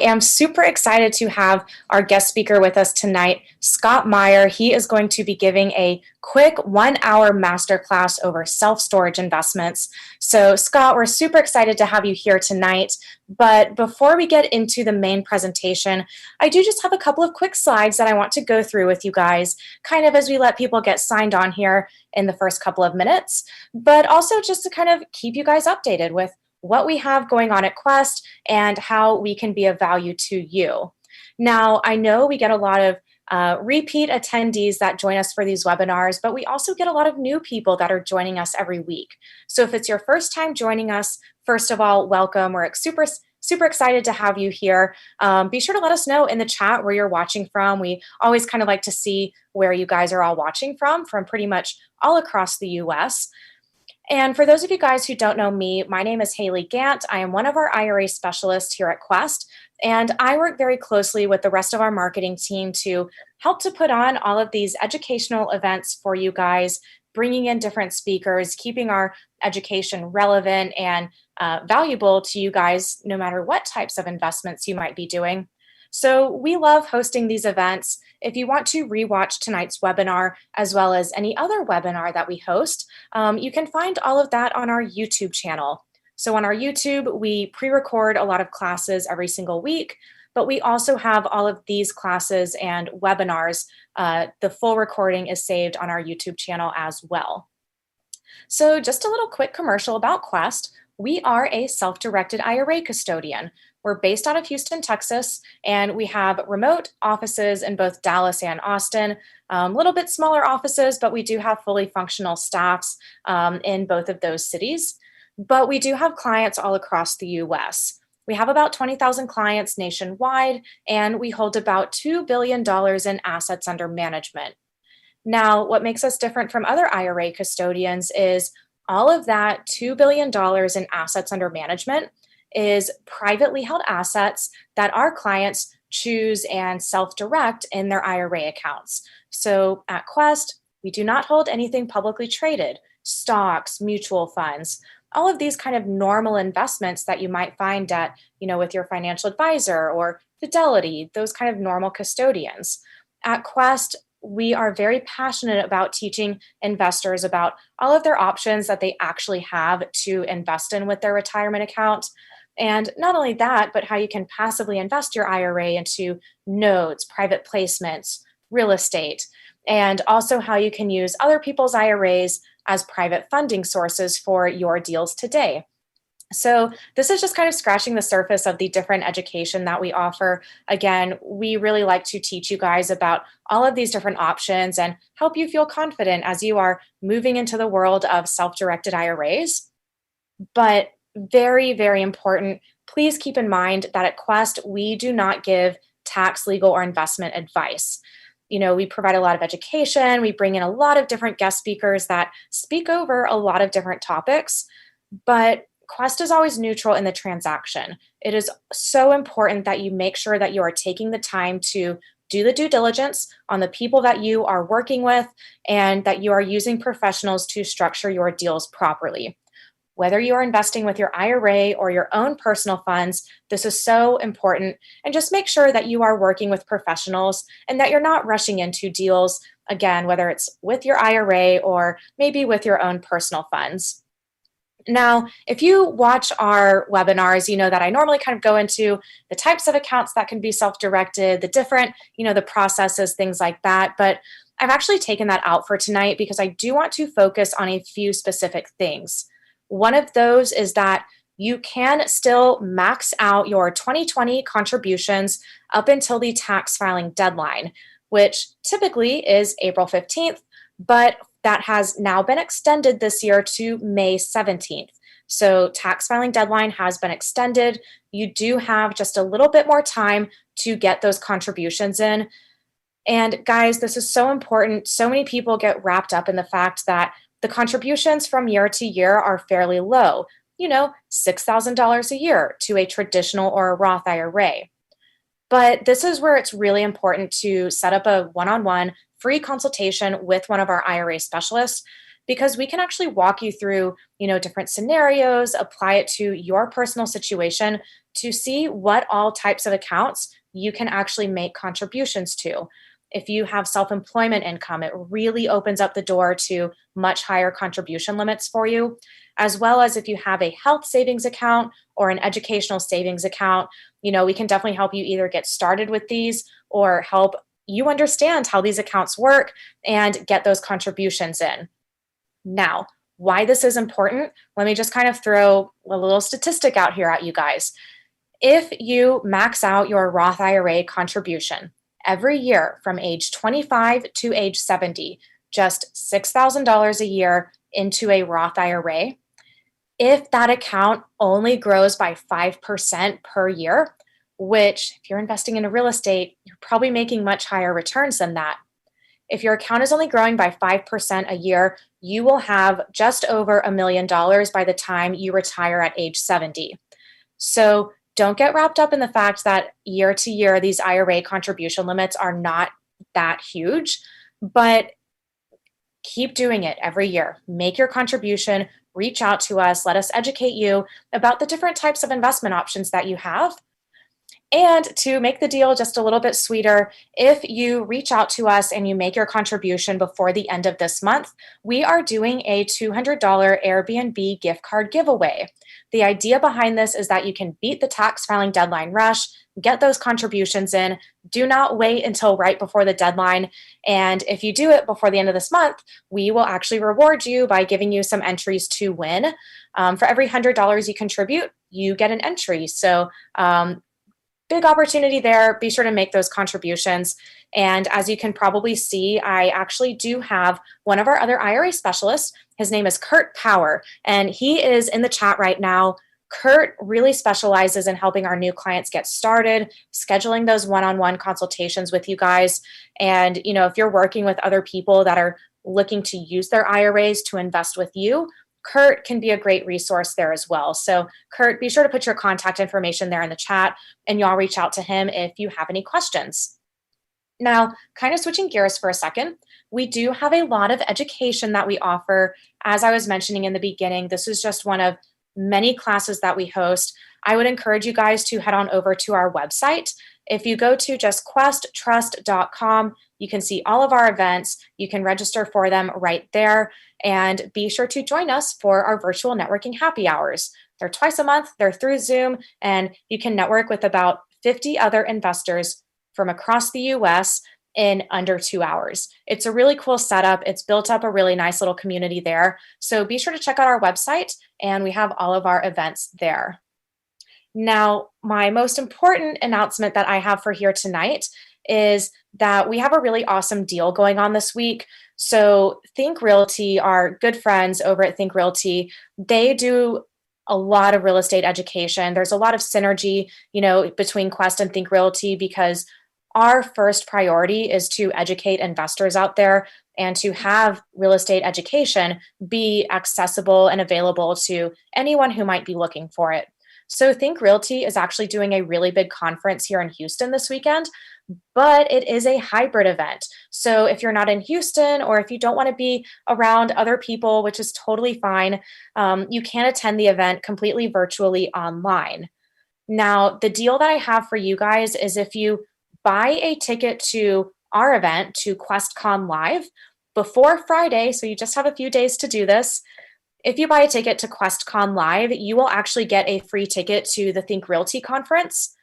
am super excited to have our guest speaker with us tonight, Scott Meyer. He is going to be giving a quick 1-hour masterclass over self-storage investments. So Scott, we're super excited to have you here tonight. But before we get into the main presentation, I do just have a couple of quick slides that I want to go through with you guys, kind of as we let people get signed on here in the first couple of minutes, but also just to kind of keep you guys updated with what we have going on at Quest and how we can be of value to you. Now, I know we get a lot of repeat attendees that join us for these webinars, but we also get a lot of new people that are joining us every week. So if it's your first time joining us, first of all, welcome. We're super excited to have you here. Be sure to let us know in the chat where you're watching from. We always kind of like to see where you guys are all watching from pretty much all across the US. And for those of you guys who don't know me, my name is Haley Gant. I am one of our IRA specialists here at Quest, and I work very closely with the rest of our marketing team to help to put on all of these educational events for you guys, bringing in different speakers, keeping our education relevant and valuable to you guys, no matter what types of investments you might be doing. So we love hosting these events. If you want to rewatch tonight's webinar, as well as any other webinar that we host, you can find all of that on our YouTube channel. So on our YouTube, we pre-record a lot of classes every single week, but we also have all of these classes and webinars. The full recording is saved on our YouTube channel as well. So just a little quick commercial about Quest. We are a self-directed IRA custodian. We're based out of Houston, Texas, and we have remote offices in both Dallas and Austin, a little bit smaller offices, but we do have fully functional staffs in both of those cities. But we do have clients all across the US. We have about 20,000 clients nationwide, and we hold about $2 billion in assets under management. Now, what makes us different from other IRA custodians is all of that $2 billion in assets under management is privately held assets that our clients choose and self-direct in their IRA accounts. So at Quest, we do not hold anything publicly traded, stocks, mutual funds, all of these kind of normal investments that you might find at, with your financial advisor or Fidelity, those kind of normal custodians. At Quest, we are very passionate about teaching investors about all of their options that they actually have to invest in with their retirement account. And not only that, but how you can passively invest your IRA into notes, private placements, real estate, and also how you can use other people's IRAs as private funding sources for your deals today. So this is just kind of scratching the surface of the different education that we offer. Again, we really like to teach you guys about all of these different options and help you feel confident as you are moving into the world of self-directed IRAs. But very, very important, please keep in mind that at Quest, we do not give tax, legal, or investment advice. We provide a lot of education. We bring in a lot of different guest speakers that speak over a lot of different topics, but Quest is always neutral in the transaction. It is so important that you make sure that you are taking the time to do the due diligence on the people that you are working with and that you are using professionals to structure your deals properly. Whether you are investing with your IRA or your own personal funds, this is so important. And just make sure that you are working with professionals and that you're not rushing into deals, again, whether it's with your IRA or maybe with your own personal funds. Now, if you watch our webinars, you know that I normally kind of go into the types of accounts that can be self-directed, the different, the processes, things like that. But I've actually taken that out for tonight because I do want to focus on a few specific things. One of those is that you can still max out your 2020 contributions up until the tax filing deadline, which typically is April 15th, but that has now been extended this year to May 17th. So tax filing deadline has been extended. You do have just a little bit more time to get those contributions in. And guys, this is so important. So many people get wrapped up in the fact that the contributions from year to year are fairly low, $6,000 a year to a traditional or a Roth IRA. But this is where it's really important to set up a one-on-one free consultation with one of our IRA specialists, because we can actually walk you through, different scenarios, apply it to your personal situation to see what all types of accounts you can actually make contributions to. If you have self-employment income, it really opens up the door to much higher contribution limits for you, as well as if you have a health savings account or an educational savings account. We can definitely help you either get started with these or help you understand how these accounts work and get those contributions in. Now, why this is important, let me just kind of throw a little statistic out here at you guys. If you max out your Roth IRA contribution every year from age 25 to age 70, just $6,000 a year into a Roth IRA, if that account only grows by 5% per year, which if you're investing in real estate, you're probably making much higher returns than that. If your account is only growing by 5% a year, you will have just over $1 million by the time you retire at age 70. So don't get wrapped up in the fact that year to year, these IRA contribution limits are not that huge, but keep doing it every year. Make your contribution, reach out to us, let us educate you about the different types of investment options that you have. And to make the deal just a little bit sweeter, if you reach out to us and you make your contribution before the end of this month, we are doing a $200 Airbnb gift card giveaway. The idea behind this is that you can beat the tax filing deadline rush, get those contributions in. Do not wait until right before the deadline. And if you do it before the end of this month, we will actually reward you by giving you some entries to win. For every $100 you contribute, you get an entry. So big opportunity there. Be sure to make those contributions. And as you can probably see, I actually do have one of our other IRA specialists. His name is Kurt Power, and he is in the chat right now. Kurt really specializes in helping our new clients get started, scheduling those one-on-one consultations with you guys. And, if you're working with other people that are looking to use their IRAs to invest with you, Kurt can be a great resource there as well. So Kurt, be sure to put your contact information there in the chat and y'all reach out to him if you have any questions. Now, kind of switching gears for a second, we do have a lot of education that we offer. As I was mentioning in the beginning, this is just one of many classes that we host. I would encourage you guys to head on over to our website. If you go to just questtrust.com, you can see all of our events. You can register for them right there. And be sure to join us for our virtual networking happy hours. They're twice a month, they're through Zoom, and you can network with about 50 other investors from across the US in under 2 hours. It's a really cool setup. It's built up a really nice little community there. So be sure to check out our website, and we have all of our events there. Now, my most important announcement that I have for here tonight is that we have a really awesome deal going on this week. So Think Realty, our good friends over at Think Realty, they do a lot of real estate education. There's a lot of synergy, between Quest and Think Realty, because our first priority is to educate investors out there and to have real estate education be accessible and available to anyone who might be looking for it. So Think Realty is actually doing a really big conference here in Houston this weekend, but it is a hybrid event. So if you're not in Houston, or if you don't want to be around other people, which is totally fine, you can attend the event completely virtually online. Now, the deal that I have for you guys is if you buy a ticket to our event, to QuestCon Live, before Friday, so you just have a few days to do this. If you buy a ticket to QuestCon Live, you will actually get a free ticket to the Think Realty conference.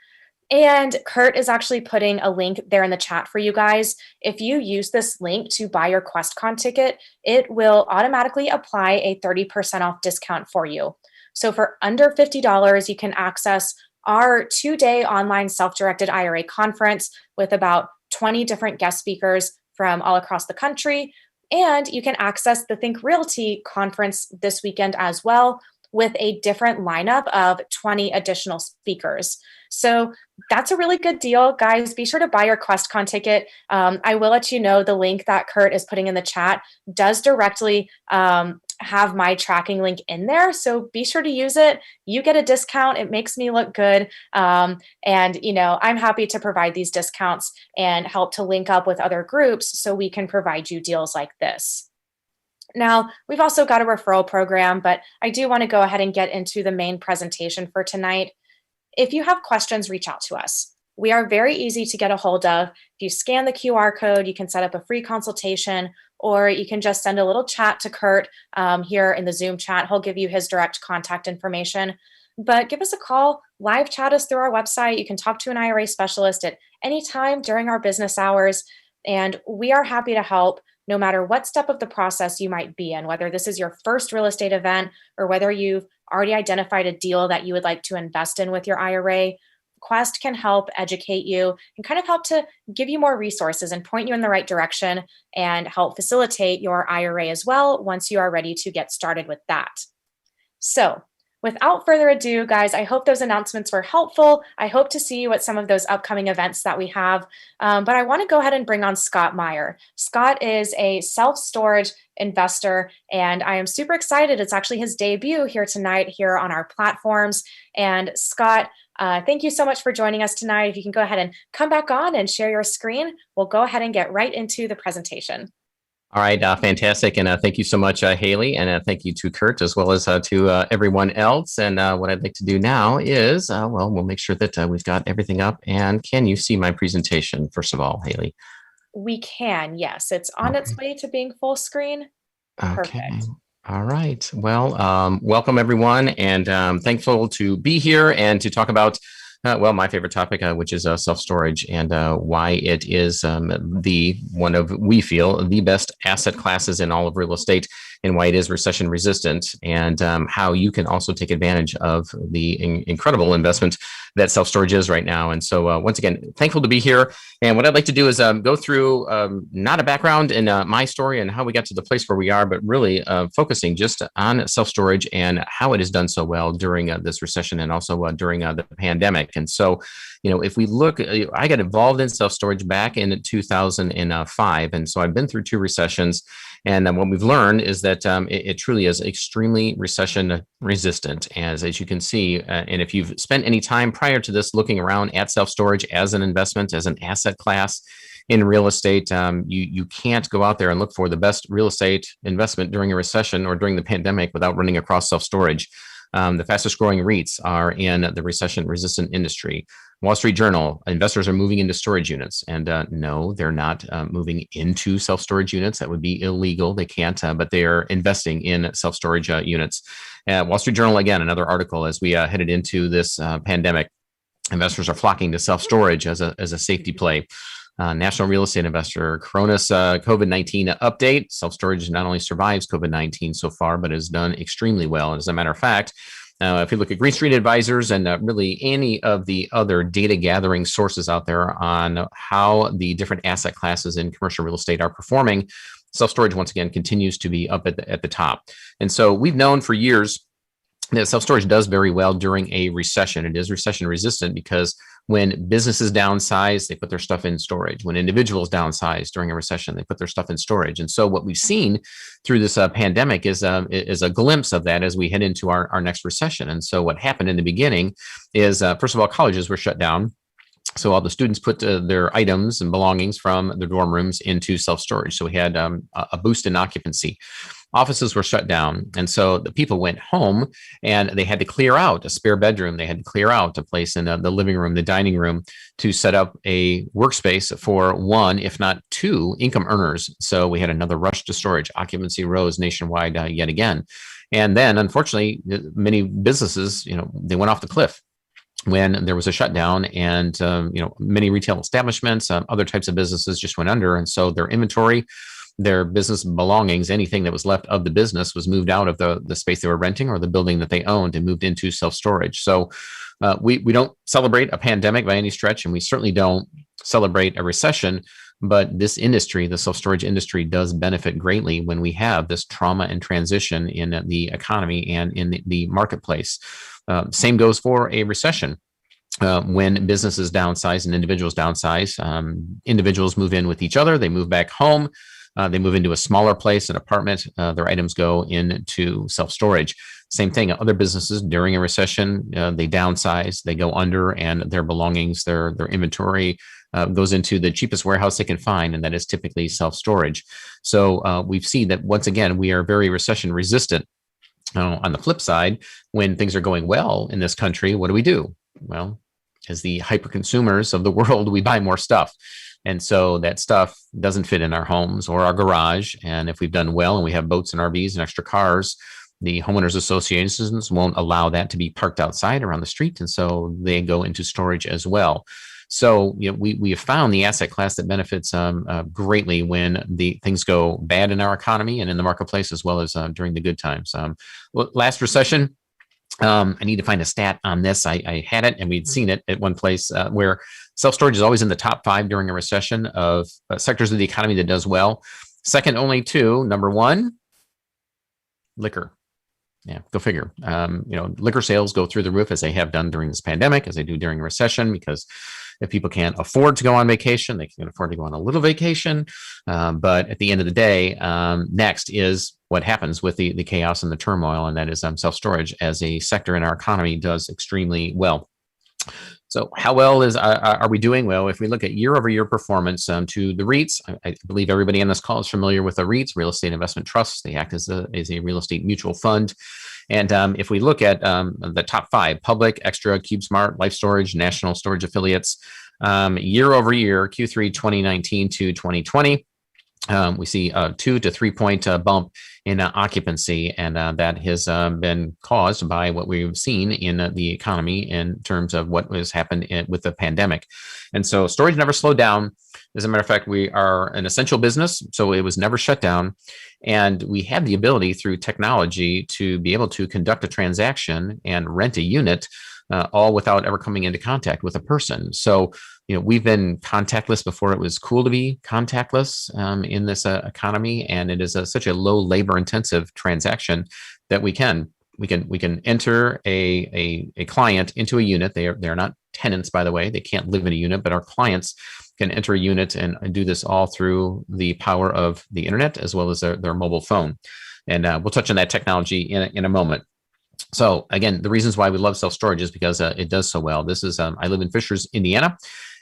And Kurt is actually putting a link there in the chat for you guys. If you use this link to buy your QuestCon ticket, it will automatically apply a 30% off discount for you. So for under $50, you can access our 2-day online self-directed IRA conference with about 20 different guest speakers from all across the country. And you can access the Think Realty conference this weekend as well, with a different lineup of 20 additional speakers. So that's a really good deal. Guys, be sure to buy your QuestCon ticket. I will let you know the link that Kurt is putting in the chat does directly have my tracking link in there. So be sure to use it. You get a discount. It makes me look good. And, I'm happy to provide these discounts and help to link up with other groups so we can provide you deals like this. Now, we've also got a referral program, but I do want to go ahead and get into the main presentation for tonight. If you have questions, reach out to us. We are very easy to get a hold of. If you scan the QR code, you can set up a free consultation, or you can just send a little chat to Kurt here in the Zoom chat. He'll give you his direct contact information. But give us a call, live chat us through our website. You can talk to an IRA specialist at any time during our business hours, and we are happy to help no matter what step of the process you might be in, whether this is your first real estate event or whether you've already identified a deal that you would like to invest in with your IRA. Quest can help educate you and kind of help to give you more resources and point you in the right direction and help facilitate your IRA as well once you are ready to get started with that. So, without further ado, guys, I hope those announcements were helpful. I hope to see you at some of those upcoming events that we have. But I want to go ahead and bring on Scott Meyer. Scott is a self-storage investor, and I am super excited. It's actually his debut here tonight here on our platforms. And Scott, thank you so much for joining us tonight. If you can go ahead and come back on and share your screen, we'll go ahead and get right into the presentation. All right, fantastic. And thank you so much, Haley. And thank you to Kurt, as well as to everyone else. And what I'd like to do now is, we'll make sure that we've got everything up. And can you see my presentation, first of all, Haley? We can, yes. It's on its way to being full screen. Perfect. Okay. All right. Well, welcome, everyone. And thankful to be here and to talk about my favorite topic, which is self-storage, and why it is we feel, the best asset classes in all of real estate, and why it is recession resistant, and how you can also take advantage of the incredible investment that self-storage is right now. And so once again, thankful to be here. And what I'd like to do is go through not a background in my story and how we got to the place where we are, but really focusing just on self-storage and how it has done so well during this recession and also during the pandemic. And so, if we look, I got involved in self-storage back in 2005. And so I've been through 2 recessions. And what we've learned is that it truly is extremely recession resistant, as you can see. And if you've spent any time prior to this looking around at self-storage as an investment, as an asset class in real estate, you can't go out there and look for the best real estate investment during a recession or during the pandemic without running across self-storage. The fastest growing REITs are in the recession resistant industry. Wall Street Journal, investors are moving into storage units. And no, they're not moving into self-storage units. That would be illegal. They can't, but they are investing in self-storage units. Wall Street Journal, again, another article as we headed into this pandemic. Investors are flocking to self-storage as a safety play. National Real Estate Investor, Cronus COVID-19 update. Self-storage not only survives COVID-19 so far, but has done extremely well. As a matter of fact, if you look at Green Street Advisors and really any of the other data gathering sources out there on how the different asset classes in commercial real estate are performing, self-storage once again continues to be up at the top. And so we've known for years that self-storage does very well during a recession. It is recession resistant because when businesses downsize, they put their stuff in storage. When individuals downsize during a recession, they put their stuff in storage. And so what we've seen through this pandemic is a glimpse of that as we head into our next recession. And so what happened in the beginning is, first of all, colleges were shut down. So all the students put their items and belongings from their dorm rooms into self-storage. So we had a boost in occupancy. Offices were shut down. And so the people went home and they had to clear out a spare bedroom. They had to clear out a place in the living room, the dining room, to set up a workspace for 1, if not 2 income earners. So we had another rush to storage. Occupancy rose nationwide yet again. And then unfortunately, many businesses, they went off the cliff when there was a shutdown, and many retail establishments, other types of businesses just went under. And so their inventory, their business belongings, anything that was left of the business was moved out of the space they were renting or the building that they owned and moved into self-storage. So we don't celebrate a pandemic by any stretch, and we certainly don't celebrate a recession. But this industry, the self-storage industry, does benefit greatly when we have this trauma and transition in the economy and in the marketplace. Same goes for a recession. When businesses downsize and individuals downsize, individuals move in with each other. They move back home. They move into a smaller place, an apartment. Their items go into self-storage. Same thing. Other businesses during a recession, they downsize, they go under, and their belongings, their inventory goes into the cheapest warehouse they can find, and that is typically self-storage. So we've seen that once again, we are very recession resistant. On the flip side, when things are going well in this country, what do? well, as the hyper consumers of the world, we buy more stuff. And so that stuff doesn't fit in our homes or our garage. And if we've done well and we have boats and RVs and extra cars, the homeowners associations won't allow that to be parked outside around the street. And so they go into storage as well. So we have found the asset class that benefits greatly when the things go bad in our economy and in the marketplace, as well as during the good times. Last recession, I need to find a stat on this. I had it and we'd seen it at one place where self-storage is always in the top 5 during a recession of sectors of the economy that does well. Second only to number 1, liquor. Yeah, go figure. Liquor sales go through the roof as they have done during this pandemic, as they do during a recession, because if people can't afford to go on vacation, they can afford to go on a little vacation. But at the end of the day, next is what happens with the chaos and the turmoil, and that is self-storage as a sector in our economy does extremely well. So how well are we doing? Well, if we look at year-over-year performance to the REITs, I believe everybody on this call is familiar with the REITs, real estate investment trusts. They act as a real estate mutual fund. And if we look at the top 5, Public, Extra, CubeSmart, Life Storage, National Storage Affiliates, year-over-year, Q3 2019 to 2020, we see a 2 to 3 point bump in occupancy, and that has been caused by what we've seen in the economy in terms of what has happened with the pandemic. And so storage never slowed down. As a matter of fact, we are an essential business, so it was never shut down. And we have the ability through technology to be able to conduct a transaction and rent a unit all without ever coming into contact with a person. So, we've been contactless before it was cool to be contactless in this economy, and it is such a low labor intensive transaction that we can enter a client into a unit. They're not tenants, by the way. They can't live in a unit, but our clients can enter a unit and do this all through the power of the internet as well as their mobile phone. And we'll touch on that technology in a moment. So again, the reasons why we love self-storage is because it does so well. This is, I live in Fishers, Indiana.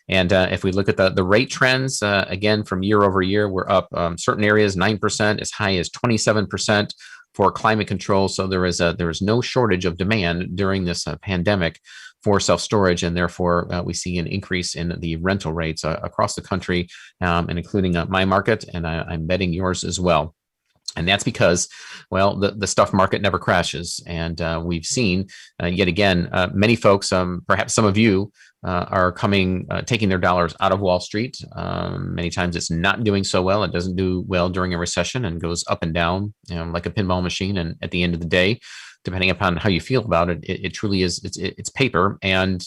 And if we look at the rate trends, again, from year over year, we're up certain areas, 9%, as high as 27% for climate control. So there is no shortage of demand during this pandemic for self-storage. And therefore, we see an increase in the rental rates across the country, and including my market. And I'm betting yours as well. And that's because, well, the stuff market never crashes. And we've seen, yet again, many folks, perhaps some of you, are taking their dollars out of Wall Street. Many times it's not doing so well. It doesn't do well during a recession and goes up and down, like a pinball machine. And at the end of the day, depending upon how you feel about it, it truly is, it's paper, and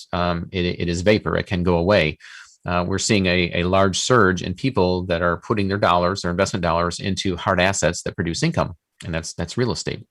it is vapor. It can go away. We're seeing a large surge in people that are putting their investment dollars into hard assets that produce income, and that's real estate.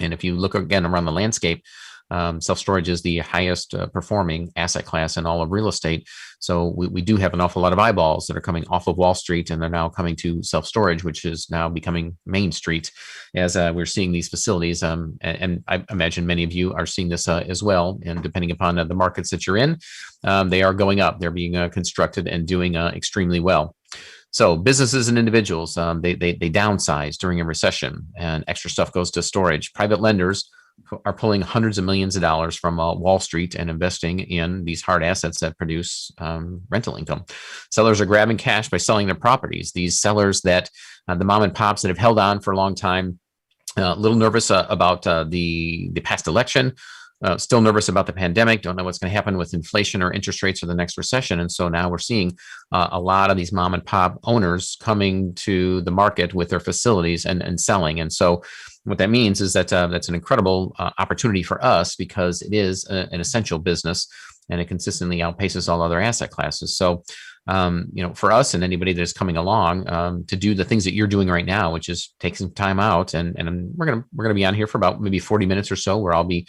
And if you look again around the landscape, self-storage is the highest performing asset class in all of real estate. So we do have an awful lot of eyeballs that are coming off of Wall Street, and they're now coming to self-storage, which is now becoming Main Street as we're seeing these facilities. And I imagine many of you are seeing this as well. And depending upon the markets that you're in, they are going up. They're being constructed and doing extremely well. So businesses and individuals, they downsize during a recession, and extra stuff goes to storage. Private lenders are pulling hundreds of millions of dollars from Wall Street and investing in these hard assets that produce rental income. Sellers are grabbing cash by selling their properties. These sellers that the mom and pops that have held on for a long time, a little nervous about the past election, still nervous about the pandemic, don't know what's going to happen with inflation or interest rates or the next recession. And so now we're seeing a lot of these mom and pop owners coming to the market with their facilities and selling. And so what that means is that that's an incredible opportunity for us, because it is an essential business and it consistently outpaces all other asset classes. So, for us and anybody that is coming along to do the things that you're doing right now, which is take some time out, and we're gonna be on here for about maybe 40 minutes or so, where I'll be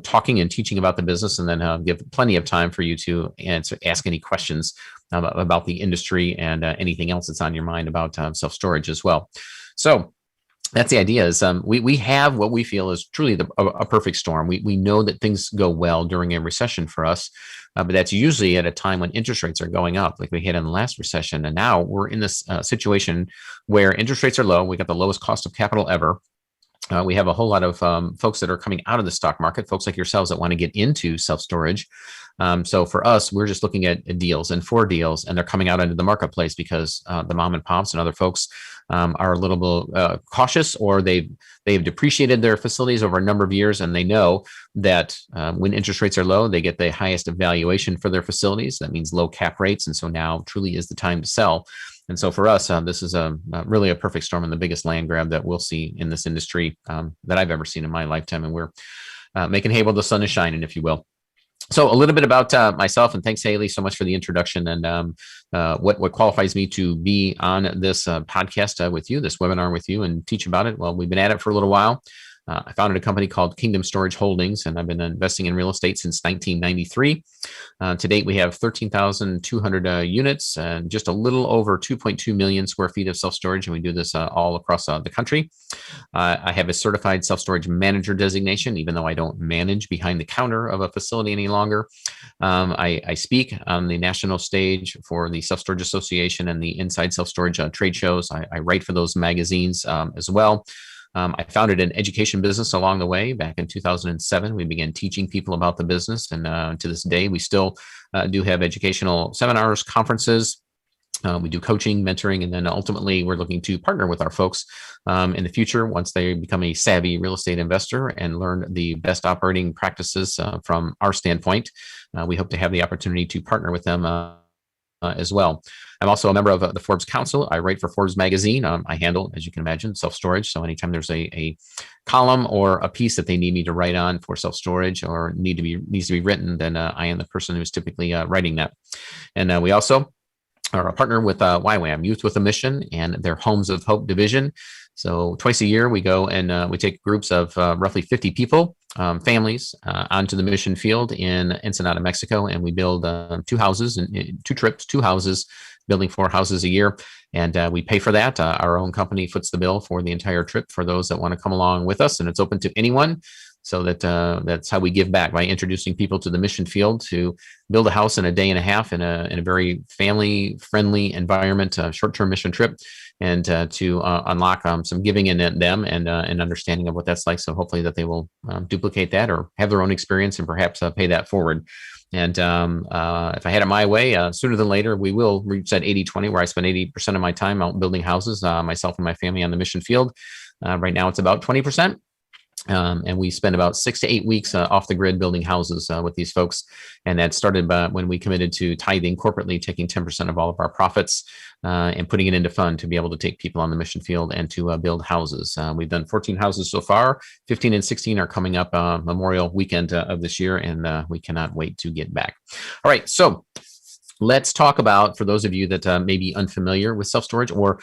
talking and teaching about the business, and then give plenty of time for you to ask any questions about the industry and anything else that's on your mind about self-storage as well. So that's the idea. Is we have what we feel is truly a perfect storm. We know that things go well during a recession for us, but that's usually at a time when interest rates are going up, like we had in the last recession. And now we're in this situation where interest rates are low. We got the lowest cost of capital ever. We have a whole lot of folks that are coming out of the stock market, folks like yourselves that want to get into self-storage. So for us, we're just looking at deals and for deals, and they're coming out into the marketplace because the mom and pops and other folks are a little bit cautious, or they've depreciated their facilities over a number of years, and they know that when interest rates are low, they get the highest valuation for their facilities. That means low cap rates, and so now truly is the time to sell. And so for us, this is really a perfect storm and the biggest land grab that we'll see in this industry that I've ever seen in my lifetime. And we're making hay while the sun is shining, if you will. So a little bit about myself, and thanks, Haley, so much for the introduction and what qualifies me to be on this podcast with you, this webinar with you, and teach about it. Well, we've been at it for a little while. I founded a company called Kingdom Storage Holdings, and I've been investing in real estate since 1993. To date, we have 13,200 units and just a little over 2.2 million square feet of self-storage, and we do this all across the country. I have a certified self-storage manager designation, even though I don't manage behind the counter of a facility any longer. I speak on the national stage for the Self-Storage Association and the Inside Self-Storage trade shows. I write for those magazines as well. I founded an education business along the way. Back in 2007, we began teaching people about the business. And to this day, we still do have educational seminars, conferences. We do coaching, mentoring, and then ultimately we're looking to partner with our folks in the future once they become a savvy real estate investor and learn the best operating practices from our standpoint. We hope to have the opportunity to partner with them as well. I'm also a member of the Forbes Council. I write for Forbes Magazine. I handle, as you can imagine, self-storage. So anytime there's a column or a piece that they need me to write on for self-storage or needs to be written, then I am the person who's typically writing that. And we also are a partner with YWAM, Youth with a Mission, and their Homes of Hope division. So twice a year, we go and we take groups of roughly 50 people, families, onto the mission field in Ensenada, Mexico, and we build 2 houses, and 2 trips, 2 houses, building 4 houses a year. And we pay for that. Our own company foots the bill for the entire trip for those that want to come along with us, and it's open to anyone. So that's how we give back, by introducing people to the mission field to build a house in a day and a half in a very family-friendly environment, short-term mission trip, and to unlock some giving in them and an understanding of what that's like. So hopefully that they will duplicate that or have their own experience and perhaps pay that forward. And if I had it my way, sooner than later, we will reach that 80-20, where I spend 80% of my time out building houses, myself and my family on the mission field. Right now, it's about 20%. And we spend about 6 to 8 weeks off the grid building houses with these folks. And that started when we committed to tithing corporately, taking 10% of all of our profits and putting it into fund to be able to take people on the mission field and to build houses. We've done 14 houses so far. 15 and 16 are coming up Memorial weekend of this year, and we cannot wait to get back. All right, so let's talk about, for those of you that may be unfamiliar with self-storage or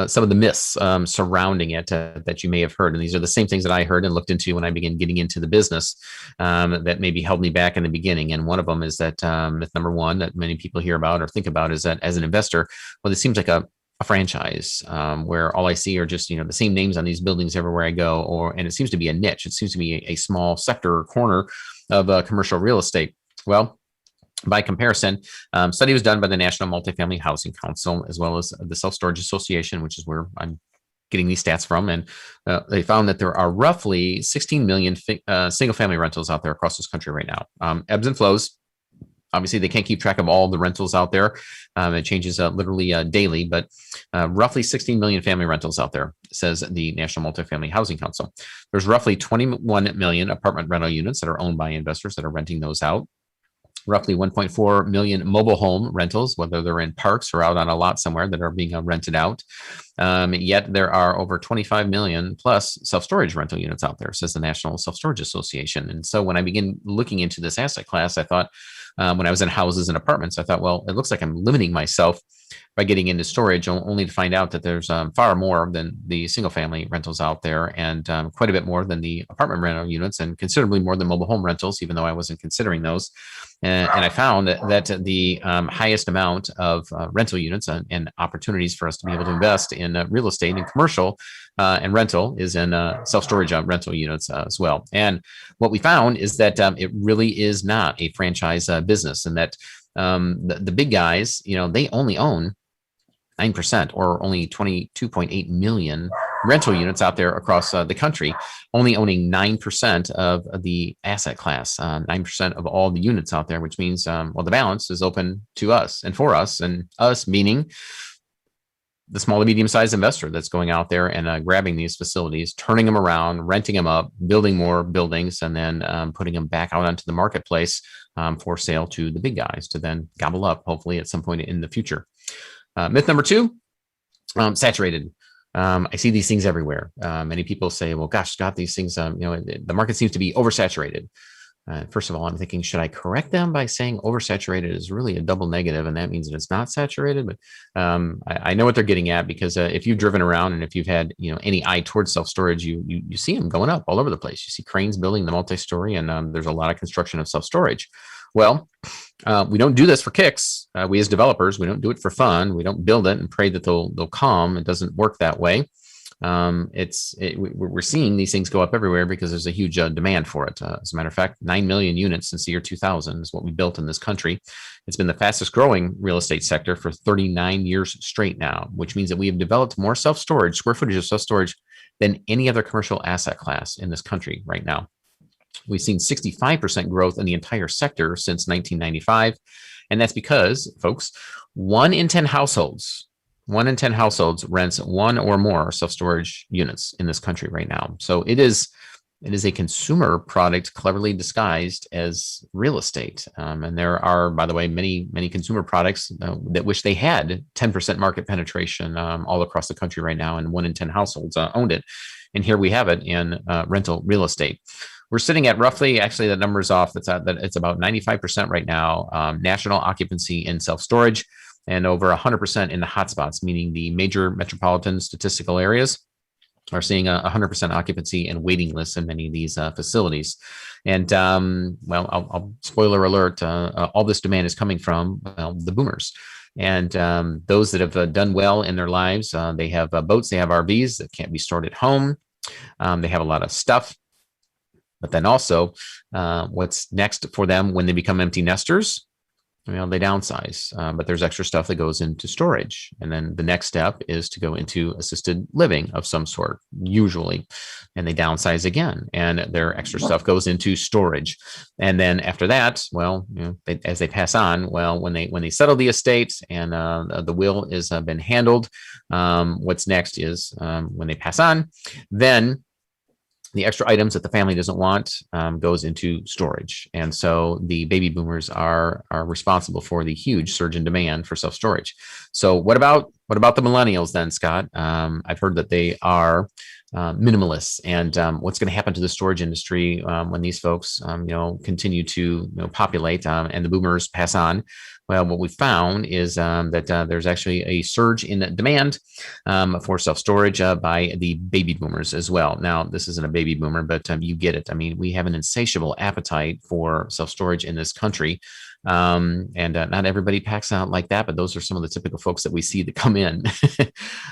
some of the myths surrounding it that you may have heard. And these are the same things that I heard and looked into when I began getting into the business that maybe held me back in the beginning. And one of them is that myth number 1 that many people hear about or think about is that as an investor, well, this seems like a franchise where all I see are just, the same names on these buildings everywhere I go, and it seems to be a niche. It seems to be a small sector or corner of commercial real estate. Well, by comparison, study was done by the National Multifamily Housing Council, as well as the Self-Storage Association, which is where I'm getting these stats from. And they found that there are roughly 16 million single-family rentals out there across this country right now. Ebbs and flows. Obviously, they can't keep track of all the rentals out there. It changes literally daily, but roughly 16 million family rentals out there, says the National Multifamily Housing Council. There's roughly 21 million apartment rental units that are owned by investors that are renting those out. Roughly 1.4 million mobile home rentals, whether they're in parks or out on a lot somewhere, that are being rented out. Yet there are over 25 million plus self-storage rental units out there, says the National Self-Storage Association. And so when I begin looking into this asset class, I thought, when I was in houses and apartments, I thought, well, it looks like I'm limiting myself by getting into storage, only to find out that there's far more than the single family rentals out there, and quite a bit more than the apartment rental units, and considerably more than mobile home rentals, even though I wasn't considering those. And I found that the highest amount of rental units and opportunities for us to be able to invest in real estate and commercial and rental is in self-storage rental units as well. And what we found is that it really is not a franchise business, and that the big guys, they only own 9% or only 22.8 million rental units out there across the country, only owning 9% of the asset class, 9% of all the units out there, which means, well, the balance is open to us and for us, and us meaning the small to medium-sized investor that's going out there and grabbing these facilities, turning them around, renting them up, building more buildings, and then putting them back out onto the marketplace for sale to the big guys to then gobble up, hopefully at some point in the future. Myth number 2, saturated. I see these things everywhere. Many people say, well, gosh, Scott, these things, the market seems to be oversaturated. First of all, I'm thinking, should I correct them by saying oversaturated is really a double negative, and that means that it's not saturated? But I know what they're getting at, because if you've driven around and if you've had any eye towards self-storage, you see them going up all over the place. You see cranes building the multi-story, and there's a lot of construction of self-storage. Well, we don't do this for kicks. We as developers, we don't do it for fun. We don't build it and pray that they'll come. It doesn't work that way. We're seeing these things go up everywhere because there's a huge demand for it. As a matter of fact, 9 million units since the year 2000 is what we built in this country. It's been the fastest growing real estate sector for 39 years straight now, which means that we have developed more self-storage, square footage of self-storage, than any other commercial asset class in this country right now. We've seen 65% growth in the entire sector since 1995. And that's because, folks, 1 in 10 households rents 1 or more self-storage units in this country right now. So it is a consumer product cleverly disguised as real estate. And there are, by the way, many consumer products that wish they had 10% market penetration all across the country right now, and 1 in 10 households owned it. And here we have it in rental real estate. We're sitting at roughly, actually, the number's off. It's about 95% right now, national occupancy in self-storage, and over 100% in the hotspots, meaning the major metropolitan statistical areas are seeing 100% occupancy and waiting lists in many of these facilities. And I'll spoiler alert, all this demand is coming from the boomers. And those that have done well in their lives, they have boats, they have RVs that can't be stored at home. They have a lot of stuff. But then also, what's next for them when they become empty nesters? They downsize, but there's extra stuff that goes into storage. And then the next step is to go into assisted living of some sort, usually. And they downsize again, and their extra stuff goes into storage. And then after that, as they pass on, when they settle the estate and the will has been handled, what's next is when they pass on, then the extra items that the family doesn't want goes into storage. And so the baby boomers are responsible for the huge surge in demand for self-storage. So what about the millennials then, Scott? I've heard that they are minimalists. And what's going to happen to the storage industry when these folks continue to populate and the boomers pass on? Well, what we found is that there's actually a surge in demand for self-storage by the baby boomers as well. Now, this isn't a baby boomer, but you get it. I mean, we have an insatiable appetite for self-storage in this country. And not everybody packs out like that, but those are some of the typical folks that we see that come in.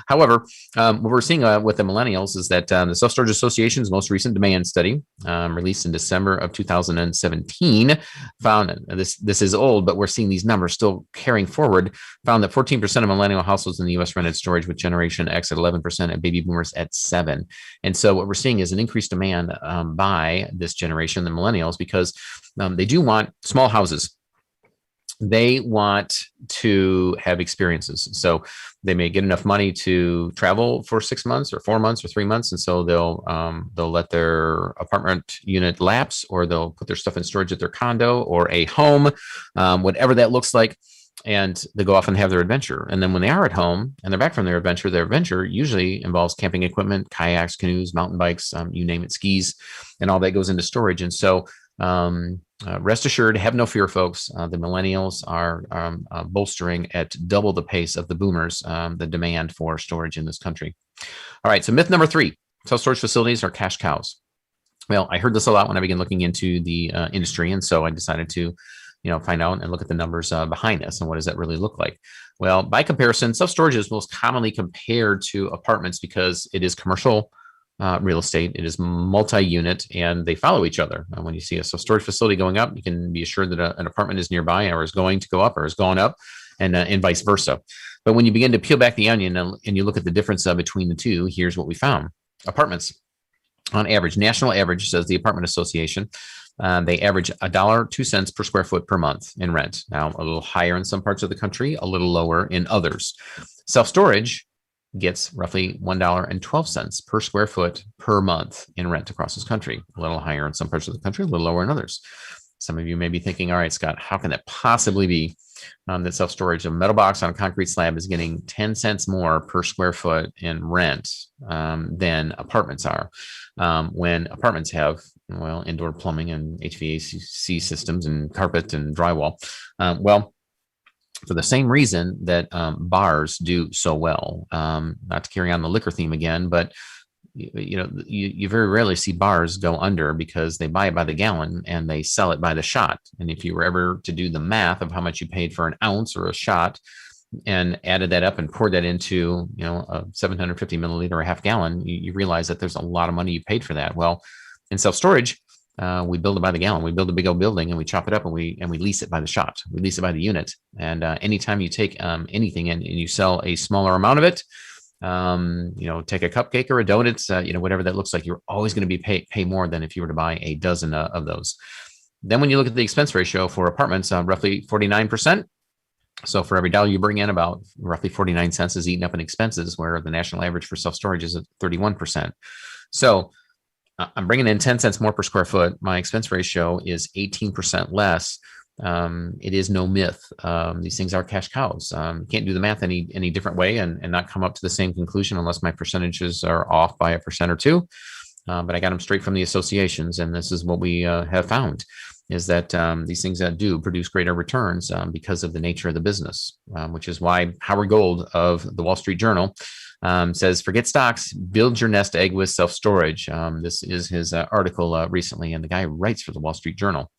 However, what we're seeing with the millennials is that the Self-Storage Association's most recent demand study, released in December of 2017, found this is old, but we're seeing these numbers still carrying forward. Found that 14% of millennial households in the U.S. rented storage, with Generation X at 11% and baby boomers at 7%. And so what we're seeing is an increased demand by this generation, the millennials, because they do want small houses. They want to have experiences. So they may get enough money to travel for 6 months or 4 months or 3 months. And so they'll let their apartment unit lapse, or they'll put their stuff in storage at their condo or a home, whatever that looks like. And they go off and have their adventure. And then when they are at home and they're back from their adventure usually involves camping equipment, kayaks, canoes, mountain bikes, you name it, skis, and all that goes into storage. And so rest assured, have no fear, folks. The millennials are bolstering at double the pace of the boomers, the demand for storage in this country. All right, so myth number 3, self-storage facilities are cash cows. Well, I heard this a lot when I began looking into the industry, and so I decided to find out and look at the numbers behind this and what does that really look like. Well, by comparison, self-storage is most commonly compared to apartments because it is commercial real estate. It is multi-unit, and they follow each other. When you see a self-storage facility going up, you can be assured that an apartment is nearby or is going to go up or has gone up. and vice versa. But when you begin to peel back the onion and you look at the difference between the two, here's what we found. Apartments, on average, national average, says the Apartment Association, they average $1.02 per square foot per month in rent. Now, a little higher in some parts of the country, a little lower in others. Self-storage gets roughly $1.12 per square foot per month in rent across this country. A little higher in some parts of the country, a little lower in others. Some of you may be thinking, all right, Scott, how can that possibly be that self-storage, a metal box on a concrete slab, is getting 10 cents more per square foot in rent than apartments are, when apartments have, well, indoor plumbing and HVAC systems and carpet and drywall. Well, for the same reason that bars do so well. Not to carry on the liquor theme again, but you very rarely see bars go under because they buy it by the gallon and they sell it by the shot. And if you were ever to do the math of how much you paid for an ounce or a shot and added that up and poured that into, a 750 milliliter or a half gallon, you realize that there's a lot of money you paid for that. Well, in self-storage, we build it by the gallon. We build a big old building and we chop it up and we lease it by the shot. We lease it by the unit. And anytime you take anything and you sell a smaller amount of it, take a cupcake or a donut, whatever that looks like, you're always going to be pay more than if you were to buy a dozen of those. Then when you look at the expense ratio for apartments, roughly 49%. So for every dollar you bring in, about roughly 49 cents is eaten up in expenses, where the national average for self-storage is at 31%. So I'm bringing in 10 cents more per square foot. My expense ratio is 18% less. It is no myth. These things are cash cows. Can't do the math any different way and not come up to the same conclusion unless my percentages are off by 1% or 2%. But I got them straight from the associations, and this is what we have found, is that these things do produce greater returns because of the nature of the business, which is why Howard Gold of the Wall Street Journal says, forget stocks, build your nest egg with self-storage. This is his article recently, and the guy writes for the Wall Street Journal.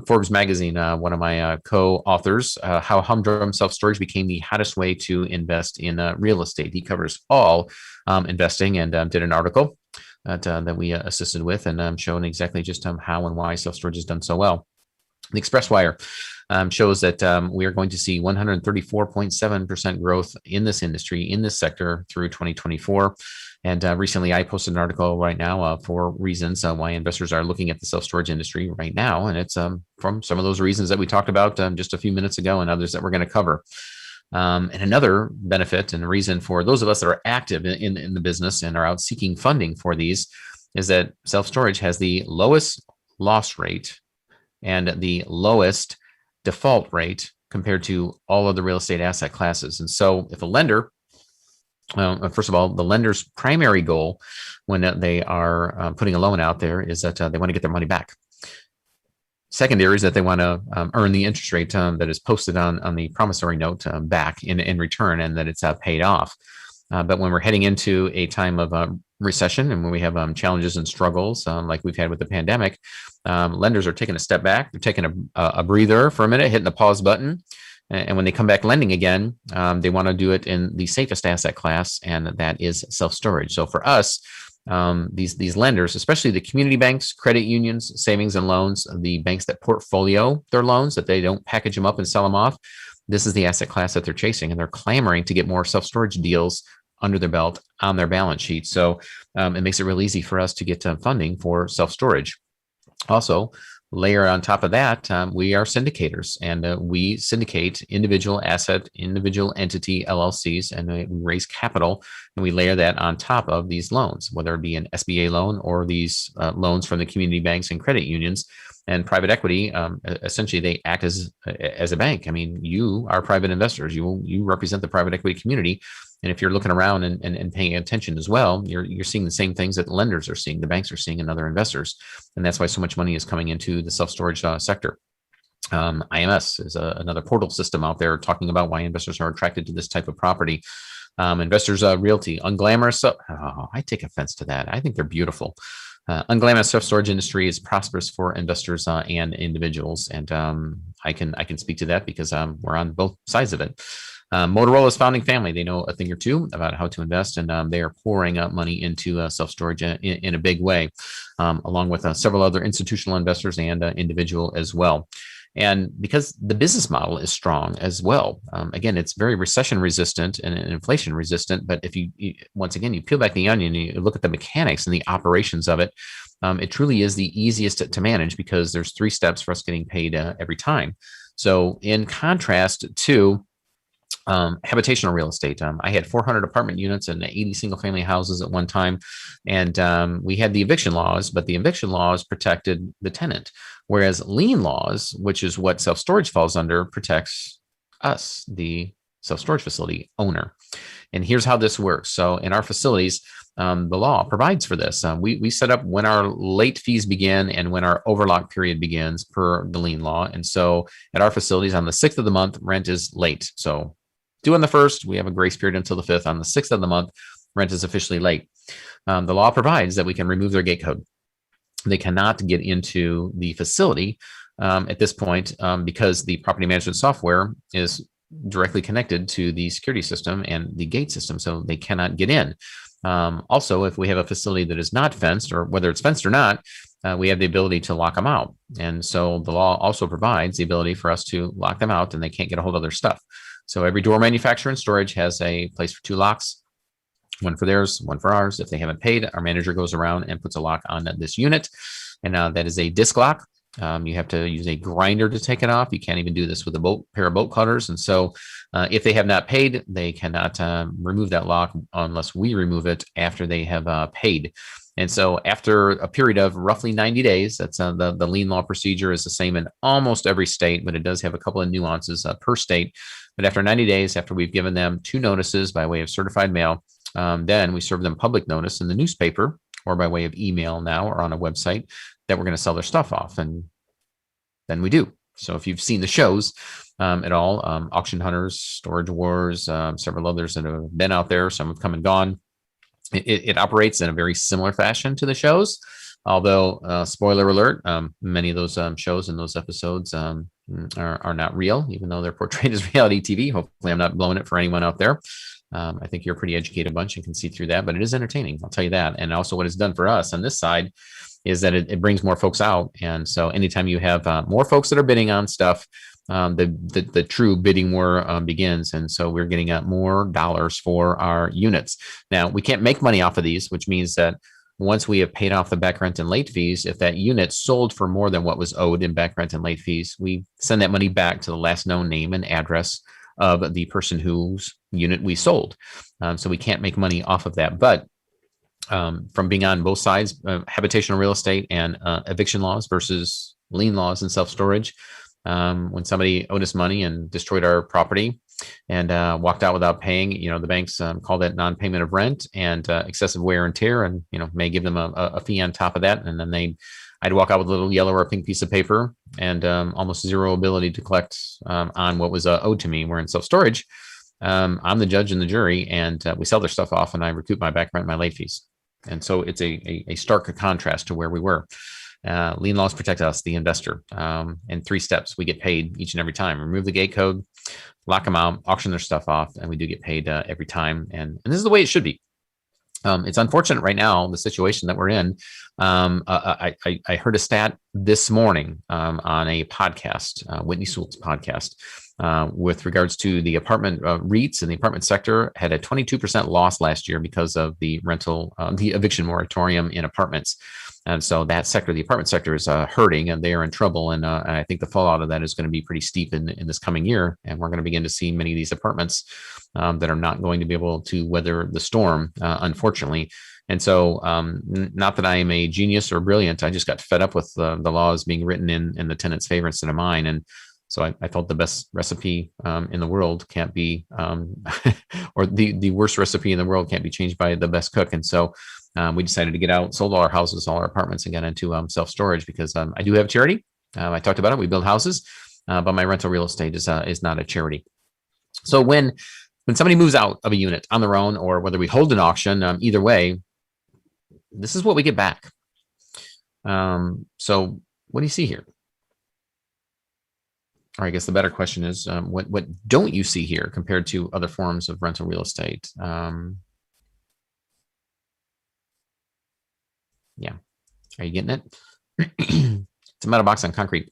Forbes magazine, one of my co-authors, how humdrum self-storage became the hottest way to invest in real estate. He covers all investing and did an article that we assisted with and showing exactly just how and why self-storage has done so well. The Express Wire shows that we are going to see 134.7% growth in this industry, in this sector through 2024. And recently I posted an article right now for reasons why investors are looking at the self-storage industry right now. And it's from some of those reasons that we talked about just a few minutes ago and others that we're going to cover. And another benefit and reason for those of us that are active in the business and are out seeking funding for these is that self-storage has the lowest loss rate and the lowest default rate compared to all other real estate asset classes. And so if a lender, first of all, the lender's primary goal when they are putting a loan out there is that they want to get their money back. Secondary is that they want to earn the interest rate that is posted on the promissory note back in return, and that it's paid off. But when we're heading into a time of recession and when we have challenges and struggles like we've had with the pandemic, lenders are taking a step back. They're taking a breather for a minute, hitting the pause button. And when they come back lending again, they want to do it in the safest asset class, and that is self-storage. So for us, these lenders, especially the community banks, credit unions, savings and loans, the banks that portfolio their loans, that they don't package them up and sell them off, this is the asset class that they're chasing, and they're clamoring to get more self-storage deals under their belt on their balance sheet. So it makes it real easy for us to get funding for self-storage. Also, layer on top of that, we are syndicators, and we syndicate individual entity LLCs, and we raise capital, and we layer that on top of these loans, whether it be an SBA loan or these loans from the community banks and credit unions. And private equity, essentially, they act as a bank. I mean, you are private investors. You represent the private equity community. And if you're looking around and paying attention as well, you're seeing the same things that the lenders are seeing, the banks are seeing, and other investors. And that's why so much money is coming into the self-storage sector. IMS is another portal system out there talking about why investors are attracted to this type of property. Investors Realty, unglamorous. I take offense to that. I think they're beautiful. Unglamorous self-storage industry is prosperous for investors and individuals, and I can speak to that because we're on both sides of it. Motorola's founding family, they know a thing or two about how to invest, and they are pouring money into self-storage in a big way, along with several other institutional investors and individual as well. And because the business model is strong as well. Again, it's very recession resistant and inflation resistant. But if once again, you peel back the onion and you look at the mechanics and the operations of it, it truly is the easiest to manage because there's 3 steps for us getting paid every time. So in contrast to habitational real estate, I had 400 apartment units and 80 single family houses at one time. And we had the eviction laws, but the eviction laws protected the tenant. Whereas lien laws, which is what self-storage falls under, protects us, the self-storage facility owner. And here's how this works. So in our facilities, the law provides for this. We set up when our late fees begin and when our overlock period begins per the lien law. And so at our facilities on the 6th of the month, rent is late. So due on the 1st, we have a grace period until the 5th. On the 6th of the month, rent is officially late. The law provides that we can remove their gate code. They cannot get into the facility at this point because the property management software is directly connected to the security system and the gate system, so they cannot get in. Also, if we have a facility that is not fenced, or whether it's fenced or not, we have the ability to lock them out. And so the law also provides the ability for us to lock them out and they can't get a hold of their stuff. So every door manufacturer and storage has a place for 2 locks, one for theirs, one for ours. If they haven't paid, our manager goes around and puts a lock on this unit. And that is a disc lock. You have to use a grinder to take it off. You can't even do this with a pair of bolt cutters. And so if they have not paid, they cannot remove that lock unless we remove it after they have paid. And so after a period of roughly 90 days, that's the lien law procedure is the same in almost every state, but it does have a couple of nuances per state. But after 90 days, after we've given them 2 notices by way of certified mail, then we serve them public notice in the newspaper or by way of email now or on a website that we're going to sell their stuff off. And then we do. So if you've seen the shows at all, Auction Hunters, Storage Wars, several others that have been out there, some have come and gone. It operates in a very similar fashion to the shows, although spoiler alert, many of those shows and those episodes are not real, even though they're portrayed as reality TV. Hopefully I'm not blowing it for anyone out there. I think you're a pretty educated bunch and can see through that, but it is entertaining. I'll tell you that. And also what it's done for us on this side is that it brings more folks out. And so anytime you have more folks that are bidding on stuff, the true bidding war begins. And so we're getting more dollars for our units. Now, we can't make money off of these, which means that once we have paid off the back rent and late fees, if that unit sold for more than what was owed in back rent and late fees, we send that money back to the last known name and address of the person whose unit we sold. So we can't make money off of that. But from being on both sides, habitational real estate and eviction laws versus lien laws and self-storage, when somebody owed us money and destroyed our property and walked out without paying, the banks call that non-payment of rent and excessive wear and tear, and may give them a fee on top of that. And then I'd walk out with a little yellow or pink piece of paper and almost zero ability to collect on what was owed to me. We're in self-storage. I'm the judge and the jury, and we sell their stuff off, and I recoup my back rent, my late fees. And so it's a stark contrast to where we were. Lien laws protect us, the investor. In 3 steps, we get paid each and every time. Remove the gate code, lock them out, auction their stuff off, and we do get paid every time. And this is the way it should be. It's unfortunate right now, the situation that we're in. I heard a stat this morning on a podcast, Whitney Sewell's podcast, with regards to the apartment REITs and the apartment sector had a 22% loss last year because of the the eviction moratorium in apartments. And so that sector, the apartment sector, is hurting, and they are in trouble. And I think the fallout of that is going to be pretty steep in this coming year. And we're going to begin to see many of these apartments that are not going to be able to weather the storm, unfortunately. And so not that I am a genius or brilliant, I just got fed up with the laws being written in the tenant's favor instead of mine. And so I felt the best recipe in the world can't be, or the worst recipe in the world can't be changed by the best cook. And so we decided to get out, sold all our houses, all our apartments, and got into self-storage because I do have charity. I talked about it. We build houses, but my rental real estate is not a charity. So when somebody moves out of a unit on their own, or whether we hold an auction, either way, this is what we get back. So what do you see here? Or I guess the better question is, what don't you see here compared to other forms of rental real estate? Yeah. Are you getting it? It's a metal box on concrete.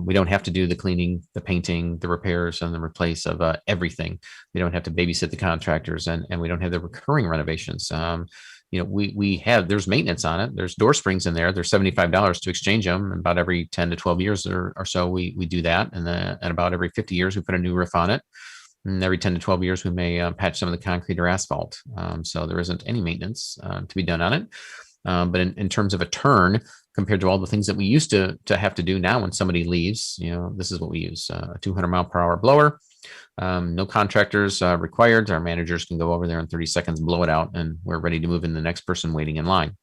We don't have to do the cleaning, the painting, the repairs, and the replace of everything. We don't have to babysit the contractors, and we don't have the recurring renovations. There's maintenance on it. There's door springs in there. There's $75 to exchange them. And about every 10 to 12 years or so, we do that. And then at about every 50 years, we put a new roof on it. And every 10 to 12 years, we may patch some of the concrete or asphalt. So there isn't any maintenance to be done on it. But in terms of a turn, compared to all the things that we used to have to do now when somebody leaves, this is what we use: a 200-mile-per-hour blower. No contractors required. Our managers can go over there in 30 seconds, blow it out, and we're ready to move in the next person waiting in line.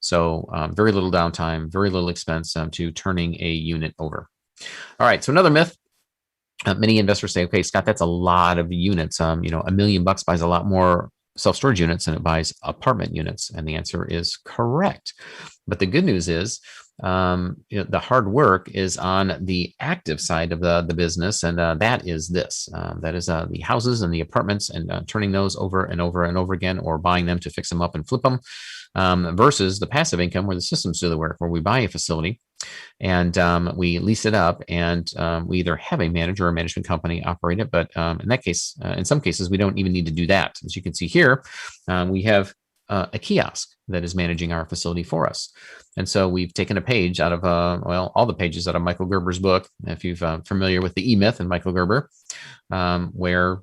So very little downtime, very little expense to turning a unit over. All right, so another myth. Many investors say, okay, Scott, that's a lot of units. $1 million buys a lot more self-storage units than it buys apartment units. And the answer is correct. But the good news is the hard work is on the active side of the business. And that is this. That is the houses and the apartments, and turning those over and over and over again, or buying them to fix them up and flip them, versus the passive income where the systems do the work, where we buy a facility and we lease it up, and we either have a manager or a management company operate it. But in that case, in some cases, we don't even need to do that. As you can see here, we have a kiosk that is managing our facility for us. And so we've taken a page out of, all the pages out of Michael Gerber's book, if you're familiar with the E-Myth and Michael Gerber, where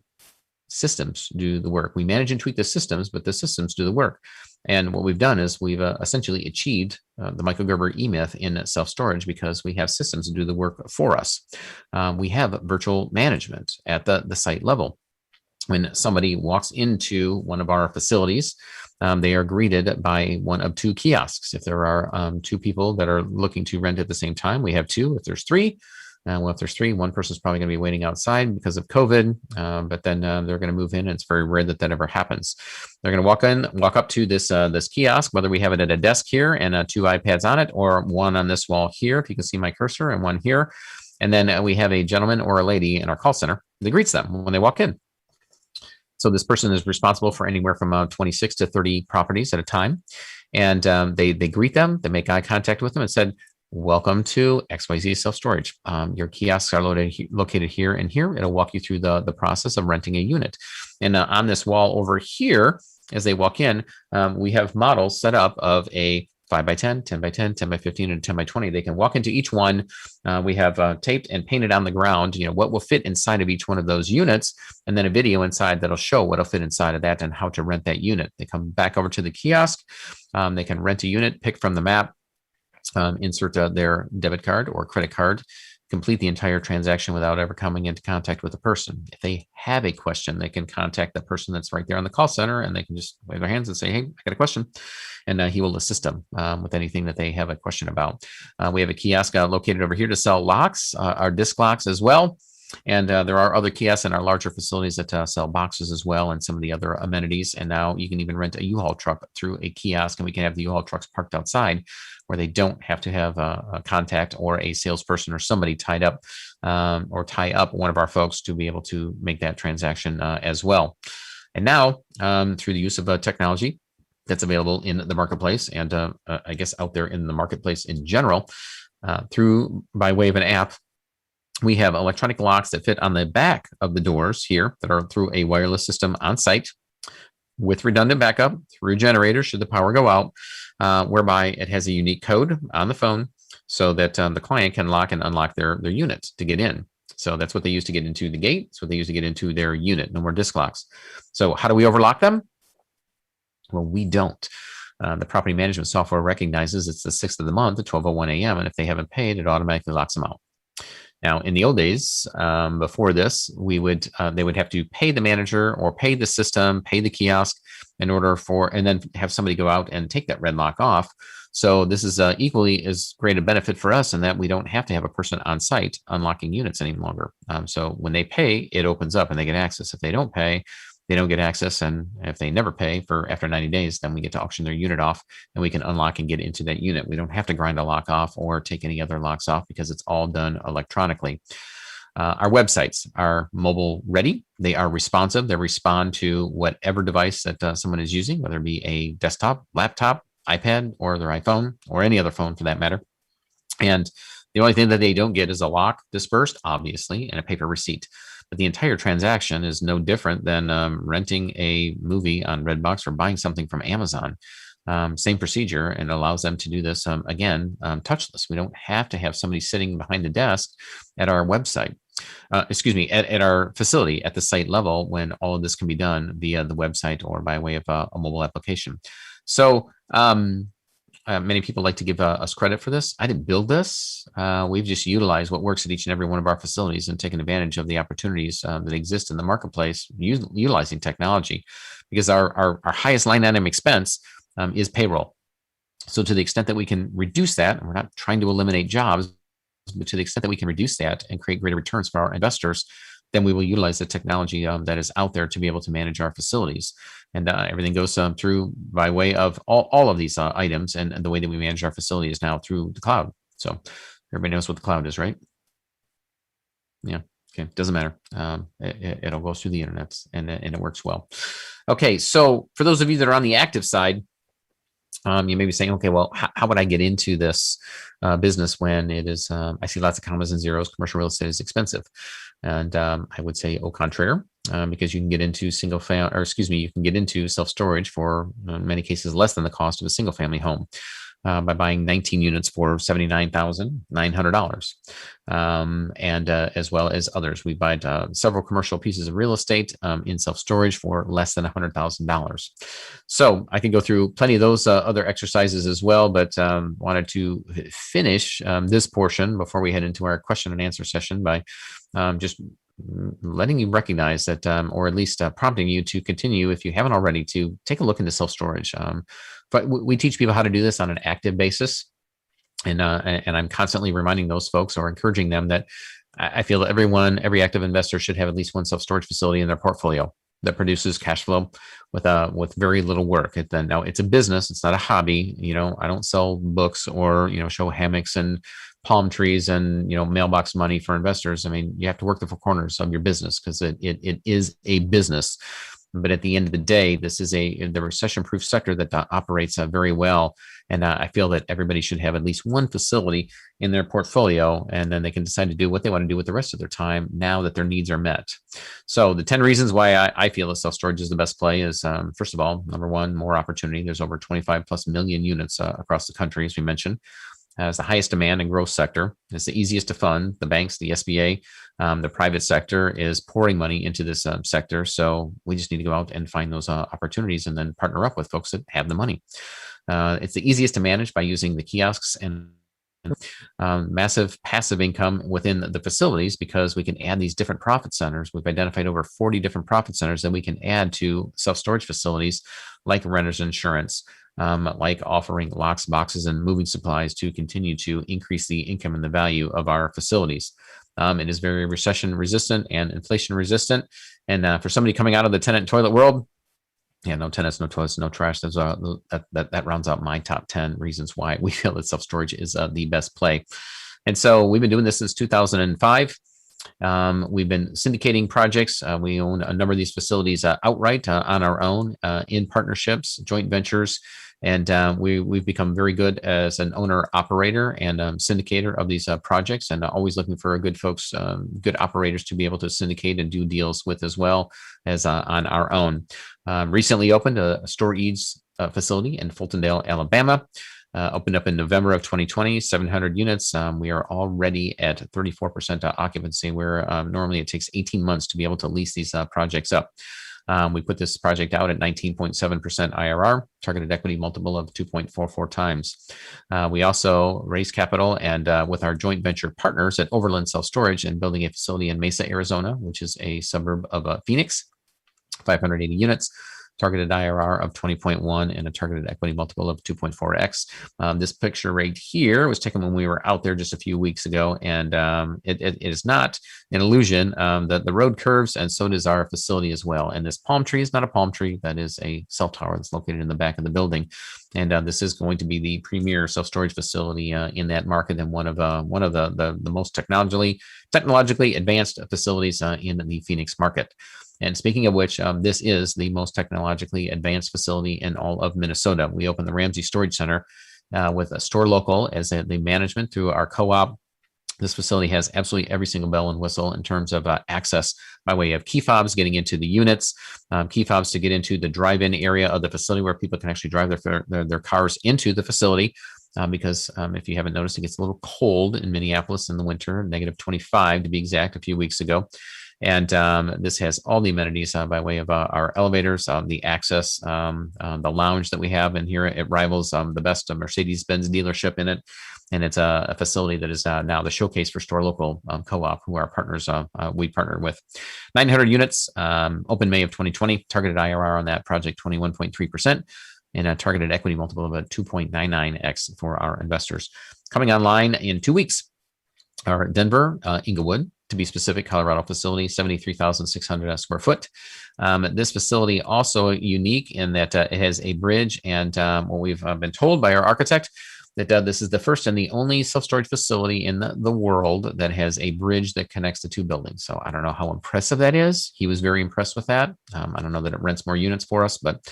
systems do the work. We manage and tweak the systems, but the systems do the work. And what we've done is we've essentially achieved the Michael Gerber E-Myth in self-storage, because we have systems to do the work for us. We have virtual management at the site level. When somebody walks into one of our facilities, they are greeted by one of two kiosks. If there are two people that are looking to rent at the same time, we have two. If there's three, if there's three, one person's probably going to be waiting outside because of COVID, but then they're going to move in, and it's very rare that ever happens. They're going to walk up to this kiosk, whether we have it at a desk here and two iPads on it, or one on this wall here, if you can see my cursor, and one here. And then we have a gentleman or a lady in our call center that greets them when they walk in. So this person is responsible for anywhere from 26 to 30 properties at a time. And they greet them, they make eye contact with them, and said, "Welcome to XYZ Self-Storage. Your kiosks are located here and here. It'll walk you through the process of renting a unit." And on this wall over here, as they walk in, we have models set up of a 5x10, 10x10, 10x15, and 10x20. They can walk into each one. We have taped and painted on the ground, what will fit inside of each one of those units, and then a video inside that'll show what'll fit inside of that and how to rent that unit. They come back over to the kiosk. They can rent a unit, pick from the map, insert their debit card or credit card, complete the entire transaction without ever coming into contact with the person. If they have a question, they can contact the person that's right there on the call center, and they can just wave their hands and say, "Hey, I got a question." And he will assist them with anything that they have a question about. We have a kiosk located over here to sell locks, our disc locks as well. And there are other kiosks in our larger facilities that sell boxes as well, and some of the other amenities. And now you can even rent a U-Haul truck through a kiosk, and we can have the U-Haul trucks parked outside, where they don't have to have a contact or a salesperson or somebody tied up or tie up one of our folks to be able to make that transaction as well. And now, through the use of technology that's available in the marketplace, and I guess out there in the marketplace in general, by way of an app, we have electronic locks that fit on the back of the doors here that are through a wireless system on site with redundant backup through a generator should the power go out, whereby it has a unique code on the phone so that the client can lock and unlock their unit to get in. So that's what they use to get into the gate. It's what they use to get into their unit. No more disc locks. So how do we overlock them? Well, we don't. The property management software recognizes it's the 6th of the month at 12:01 a.m. And if they haven't paid, it automatically locks them out. Now, in the old days, before this, they would have to pay the manager or pay the system, pay the kiosk and then have somebody go out and take that red lock off. So this is equally as great a benefit for us in that we don't have to have a person on site unlocking units any longer. So when they pay, it opens up and they get access. If they don't pay, they don't get access. And if they never pay after 90 days, then we get to auction their unit off and we can unlock and get into that unit. We don't have to grind a lock off or take any other locks off because it's all done electronically. Our websites are mobile ready. They are responsive. They respond to whatever device that someone is using, whether it be a desktop, laptop, iPad, or their iPhone, or any other phone for that matter. And The only thing that they don't get is a lock dispersed, obviously, and a paper receipt. But the entire transaction is no different than renting a movie on Redbox or buying something from Amazon. Same procedure, and allows them to do this again, touchless. We don't have to have somebody sitting behind the desk at our website. At our facility at the site level, when all of this can be done via the website or by way of a mobile application. So many people like to give us credit for this. I didn't build this. We've just utilized what works at each and every one of our facilities and taken advantage of the opportunities that exist in the marketplace, utilizing technology, because our highest line item expense is payroll. So to the extent that we can reduce that, and we're not trying to eliminate jobs, but to the extent that we can reduce that and create greater returns for our investors, then we will utilize the technology that is out there to be able to manage our facilities. And everything goes through by way of all of these items, and the way that we manage our facility is now through the cloud. So everybody knows what the cloud is, right? Yeah. Okay. Doesn't matter. It'll go through the internet, and it works well. Okay. So for those of you that are on the active side, you may be saying, okay, well, how would I get into this business when it is, I see lots of commas and zeros, commercial real estate is expensive. And I would say au contraire, because you can get into you can get into self-storage for, in many cases, less than the cost of a single family home. By buying 19 units for $79,900, and as well as others. We buy several commercial pieces of real estate in self-storage for less than $100,000. So I can go through plenty of those other exercises as well, but wanted to finish this portion before we head into our question and answer session by just letting you recognize that, or at least prompting you to continue, if you haven't already, to take a look into self-storage. But we teach people how to do this on an active basis. And I'm constantly reminding those folks, or encouraging them, that I feel that every active investor should have at least one self-storage facility in their portfolio that produces cash flow with very little work. Now it's a business, it's not a hobby. I don't sell books or, show hammocks and palm trees and, mailbox money for investors. I mean, you have to work the four corners of your business, because it is a business. But at the end of the day, this is the recession-proof sector that operates very well. And I feel that everybody should have at least one facility in their portfolio, and then they can decide to do what they want to do with the rest of their time now that their needs are met. So the 10 reasons why I feel that self-storage is the best play is, first of all, number one, more opportunity. There's over 25 plus million units across the country, as we mentioned. Has the highest demand and growth sector. It's the easiest to fund. The banks, the SBA, the private sector is pouring money into this sector. So we just need to go out and find those opportunities, and then partner up with folks that have the money. It's the easiest to manage by using the kiosks and massive passive income within the facilities, because we can add these different profit centers. We've identified over 40 different profit centers that we can add to self-storage facilities, like renter's insurance, like offering locks, boxes, and moving supplies to continue to increase the income and the value of our facilities. It is very recession resistant and inflation resistant. And for somebody coming out of the tenant and toilet world, no tenants, no toilets, no trash. That rounds out my top 10 reasons why we feel that self-storage is the best play. And so we've been doing this since 2005. We've been syndicating projects. We own a number of these facilities outright on our own, in partnerships, joint ventures. And we've become very good as an owner operator and syndicator of these projects, and always looking for good folks, good operators to be able to syndicate and do deals with, as well as on our own. Recently opened a STOREEASE facility in Fultondale, Alabama. Opened up in November of 2020, 700 units. We are already at 34% occupancy, where normally it takes 18 months to be able to lease these projects up. We put this project out at 19.7% IRR, targeted equity multiple of 2.44 times. We also raised capital and with our joint venture partners at OVERLAND Self-Storage, and building a facility in Mesa, Arizona, which is a suburb of Phoenix, 580 units. Targeted IRR of 20.1 and a targeted equity multiple of 2.4x. This picture right here was taken when we were out there just a few weeks ago, and it is not an illusion. The road curves, and so does our facility as well. And this palm tree is not a palm tree. That is a cell tower that's located in the back of the building. And this is going to be the premier self-storage facility in that market, and one of the most technologically advanced facilities in the Phoenix market. And speaking of which, this is the most technologically advanced facility in all of Minnesota. We opened the Ramsey Storage Center with a Store Local as the management through our co-op This facility has absolutely every single bell and whistle in terms of access by way of key fobs getting into the units, key fobs to get into the drive-in area of the facility where people can actually drive their cars into the facility. Because if you haven't noticed, it gets a little cold in Minneapolis in the winter, -25 to be exact, a few weeks ago. And this has all the amenities by way of our elevators, the access, the lounge that we have in here. It rivals the best Mercedes-Benz dealership in it. And it's a facility that is now the showcase for Store Local Co-op, who are partners we partner with. 900 units, open May of 2020, targeted IRR on that project, 21.3%. And a targeted equity multiple of a 2.99x for our investors. Coming online in 2 weeks, our Denver, Englewood, to be specific, Colorado facility, 73,600 square foot. This facility also unique in that it has a bridge, and what we've been told by our architect, that this is the first and the only self-storage facility in the world that has a bridge that connects the two buildings. So I don't know how impressive that is. He was very impressed with that. I don't know that it rents more units for us, but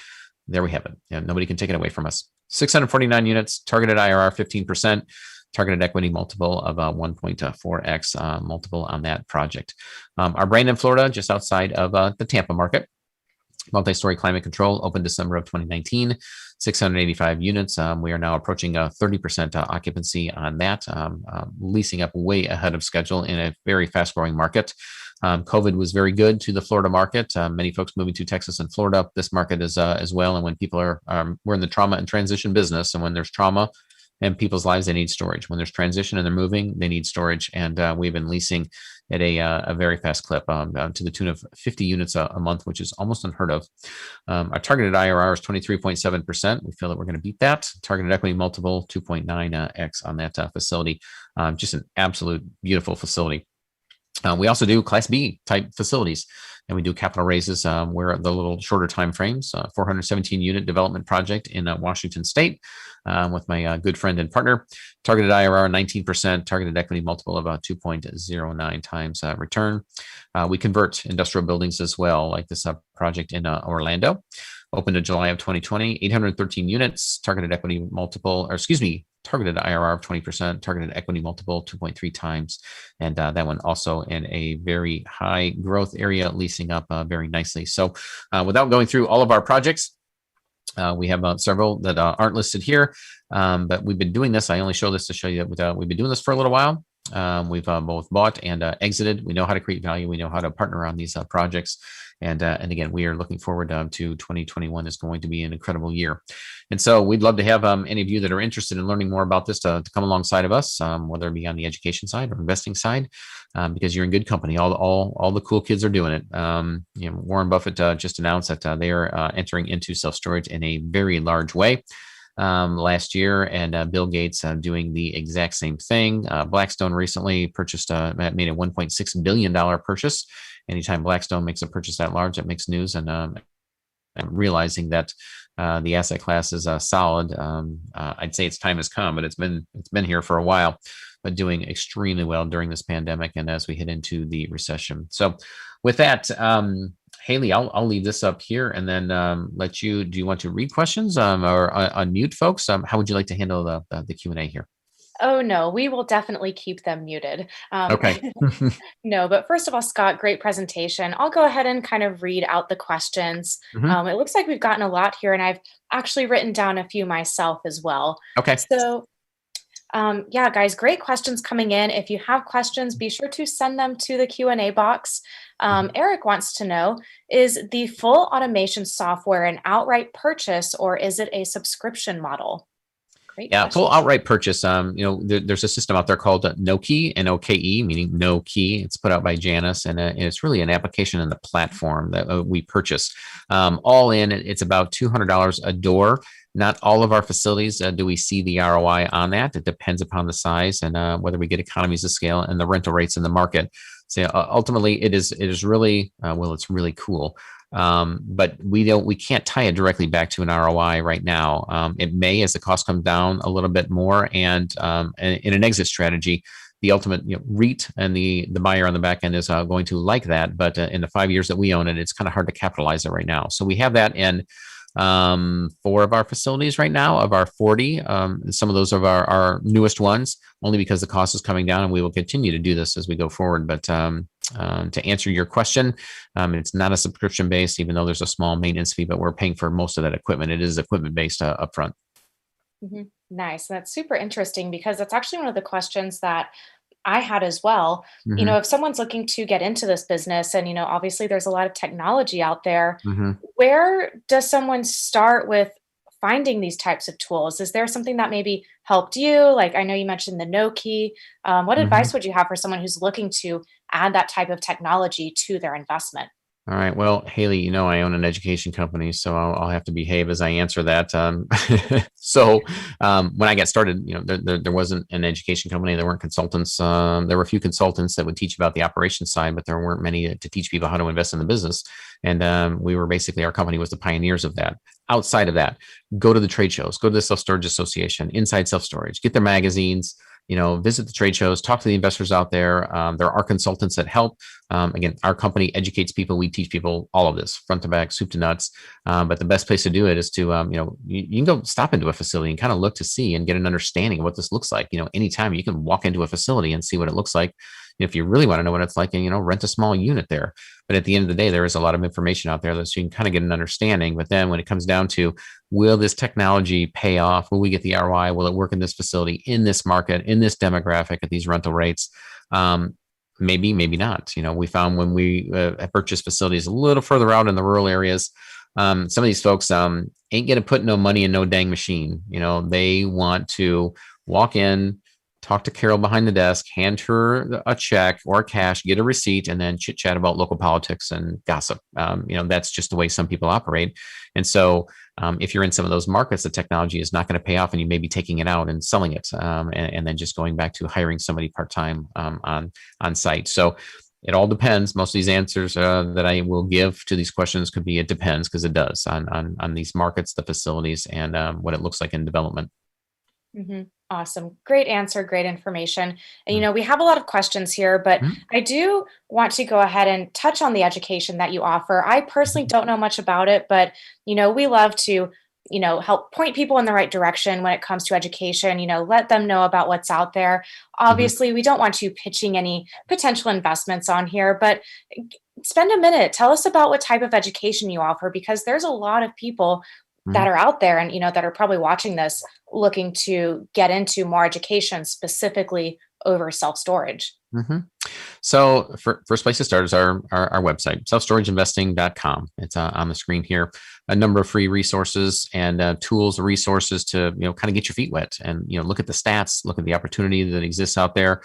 there we have it. Nobody can take it away from us. 649 units, targeted IRR 15%, targeted equity multiple of 1.4x multiple on that project. Our Brandon, Florida, just outside of the Tampa market. Multi-story climate control, opened December of 2019, 685 units. We are now approaching 30% occupancy on that, leasing up way ahead of schedule in a very fast-growing market. COVID was very good to the Florida market. Many folks moving to Texas and Florida. This market is as well. And when people are, we're in the trauma and transition business. And when there's trauma in people's lives, they need storage. When there's transition and they're moving, they need storage. And we've been leasing at a very fast clip to the tune of 50 units a month, which is almost unheard of. Our targeted IRR is 23.7%. We feel that we're going to beat that. Targeted equity multiple 2.9x on that facility. Just an absolute beautiful facility. We also do Class B type facilities, and we do capital raises where the little shorter time frames. 417 unit development project in Washington State with my good friend and partner. Targeted IRR 19%, targeted equity multiple of 2.09 times return. We convert industrial buildings as well, like this project in Orlando. Opened in July of 2020, 813 units, targeted equity multiple, or excuse me, targeted IRR of 20%, targeted equity multiple 2.3 times. And that one also in a very high growth area, leasing up very nicely. So without going through all of our projects, we have several that aren't listed here, but we've been doing this. I only show this to show you that we've been doing this for a little while. We've both bought and exited. We know how to create value. We know how to partner on these projects. And again, we are looking forward to 2021 is going to be an incredible year. And so we'd love to have any of you that are interested in learning more about this to come alongside of us, whether it be on the education side or investing side, because you're in good company. All the cool kids are doing it. Warren Buffett just announced that they are entering into self-storage in a very large way. Last year, and Bill Gates doing the exact same thing. Blackstone recently purchased, made a $1.6 billion purchase. Anytime Blackstone makes a purchase that large, it makes news. And realizing that the asset class is solid, I'd say its time has come, but it's been here for a while, but doing extremely well during this pandemic and as we hit into the recession. So, with that. Haley, I'll leave this up here and then let you. Do you want to read questions or unmute folks? How would you like to handle the Q&A here? Oh, no, we will definitely keep them muted. Okay. No, but first of all, Scott, great presentation. I'll go ahead and kind of read out the questions. Mm-hmm. It looks like we've gotten a lot here, and I've actually written down a few myself as well. Okay. So yeah, guys, great questions coming in. If you have questions, be sure to send them to the Q&A box. Eric wants to know, is the full automation software an outright purchase or is it a subscription model? Great question. Full outright purchase. There's a system out there called NoKey, N-O-K-E, meaning no key. It's put out by Janus, and it's really an application in the platform that we purchase. All in, it's about $200 a door. Not all of our facilities do we see the ROI on that. It depends upon the size and whether we get economies of scale and the rental rates in the market. So ultimately, it is really it's really cool. But we can't tie it directly back to an ROI right now. It may, as the cost comes down a little bit more, and in an exit strategy, the ultimate REIT and the buyer on the back end is going to like that. But in the 5 years that we own it, it's kind of hard to capitalize it right now. So we have that, and 4 of our facilities right now of our 40. Some of those are our newest ones, only because the cost is coming down, and we will continue to do this as we go forward. But to answer your question, it's not a subscription based, even though there's a small maintenance fee, but we're paying for most of that equipment. It is equipment based upfront. Nice. That's super interesting because that's actually one of the questions that I had as well. Mm-hmm. If someone's looking to get into this business and, obviously there's a lot of technology out there, Mm-hmm. where does someone start with finding these types of tools? Is there something that maybe helped you? Like, I know you mentioned the no key. What Mm-hmm. advice would you have for someone who's looking to add that type of technology to their investment? All right. Well, Haley, I own an education company, so I'll have to behave as I answer that. So when I got started, there wasn't an education company. There weren't consultants. There were a few consultants that would teach about the operations side, but there weren't many to teach people how to invest in the business. And we were basically, our company was the pioneers of that. Outside of that, go to the trade shows, go to the Self-Storage Association, Inside Self-Storage, get their magazines, visit the trade shows, talk to the investors out there. There are consultants that help. Again, our company educates people. We teach people all of this, front to back, soup to nuts. But the best place to do it is to, you can go stop into a facility and kind of look to see and get an understanding of what this looks like. Anytime you can walk into a facility and see what it looks like. If you really want to know what it's like, and rent a small unit there. But at the end of the day, there is a lot of information out there that so you can kind of get an understanding. But then when it comes down to, will this technology pay off? Will we get the ROI? Will it work in this facility, in this market, in this demographic, at these rental rates? Maybe, maybe not. We found when we purchased facilities a little further out in the rural areas, some of these folks ain't going to put no money in no dang machine. They want to walk in, talk to Carol behind the desk, hand her a check or cash, get a receipt, and then chit chat about local politics and gossip. That's just the way some people operate. And so if you're in some of those markets, the technology is not going to pay off, and you may be taking it out and selling it, and then just going back to hiring somebody part-time on site. So it all depends. Most of these answers that I will give to these questions could be, it depends, because it does on these markets, the facilities, and what it looks like in development. Awesome. Great answer. Great information. And, we have a lot of questions here, but I do want to go ahead and touch on the education that you offer. I personally don't know much about it, but, we love to, help point people in the right direction when it comes to education, let them know about what's out there. Obviously, we don't want you pitching any potential investments on here, but spend a minute. Tell us about what type of education you offer, because there's a lot of people that are out there and, that are probably watching this looking to get into more education specifically over self-storage. So first place to start is our website, selfstorageinvesting.com. It's on the screen here. A number of free resources and tools, resources to, kind of get your feet wet and, look at the stats, look at the opportunity that exists out there.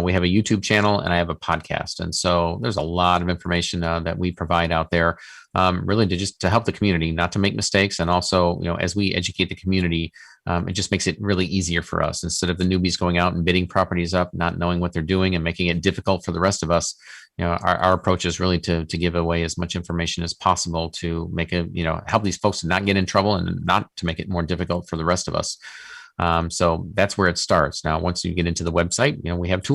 We have a YouTube channel and I have a podcast. And so there's a lot of information that we provide out there, really to help the community, not to make mistakes. And also, as we educate the community, it just makes it really easier for us. Instead of the newbies going out and bidding properties up, not knowing what they're doing and making it difficult for the rest of us, our approach is really to give away as much information as possible to make it, help these folks to not get in trouble and not to make it more difficult for the rest of us. So that's where it starts. Now, once you get into the website, we have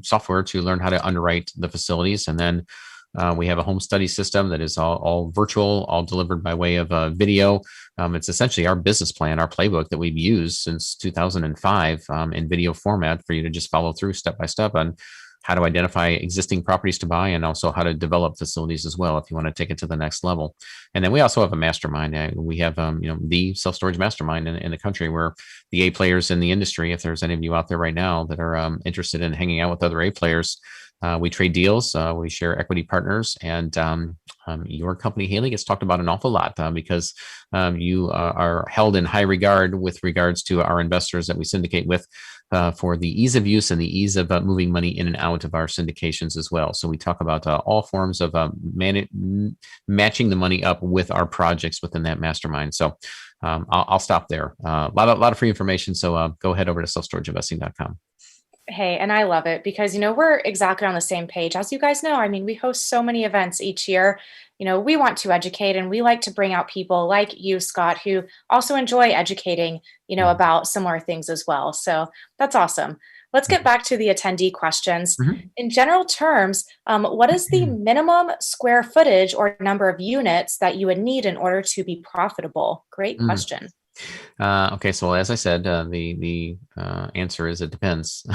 software to learn how to underwrite the facilities. And then we have a home study system that is all virtual, all delivered by way of video. It's essentially our business plan, our playbook that we've used since 2005 in video format for you to just follow through step by step on how to identify existing properties to buy and also how to develop facilities as well if you want to take it to the next level. And then we also have a mastermind. We have, the self-storage mastermind in the country, where the A players in the industry, if there's any of you out there right now that are interested in hanging out with other A players, we trade deals, we share equity partners, and your company, Haley, gets talked about an awful lot because you are held in high regard with regards to our investors that we syndicate with for the ease of use and the ease of moving money in and out of our syndications as well. So we talk about all forms of matching the money up with our projects within that mastermind. So I'll stop there. A lot of free information. So go ahead over to selfstorageinvesting.com. Hey, and I love it because, we're exactly on the same page. As you guys know, we host so many events each year. We want to educate, and we like to bring out people like you, Scott, who also enjoy educating, about similar things as well. So that's awesome. let's get back to the attendee questions. Mhm. In general terms, what is the minimum square footage or number of units that you would need in order to be profitable? Great Mm. question. Okay, so as I said, the answer is it depends.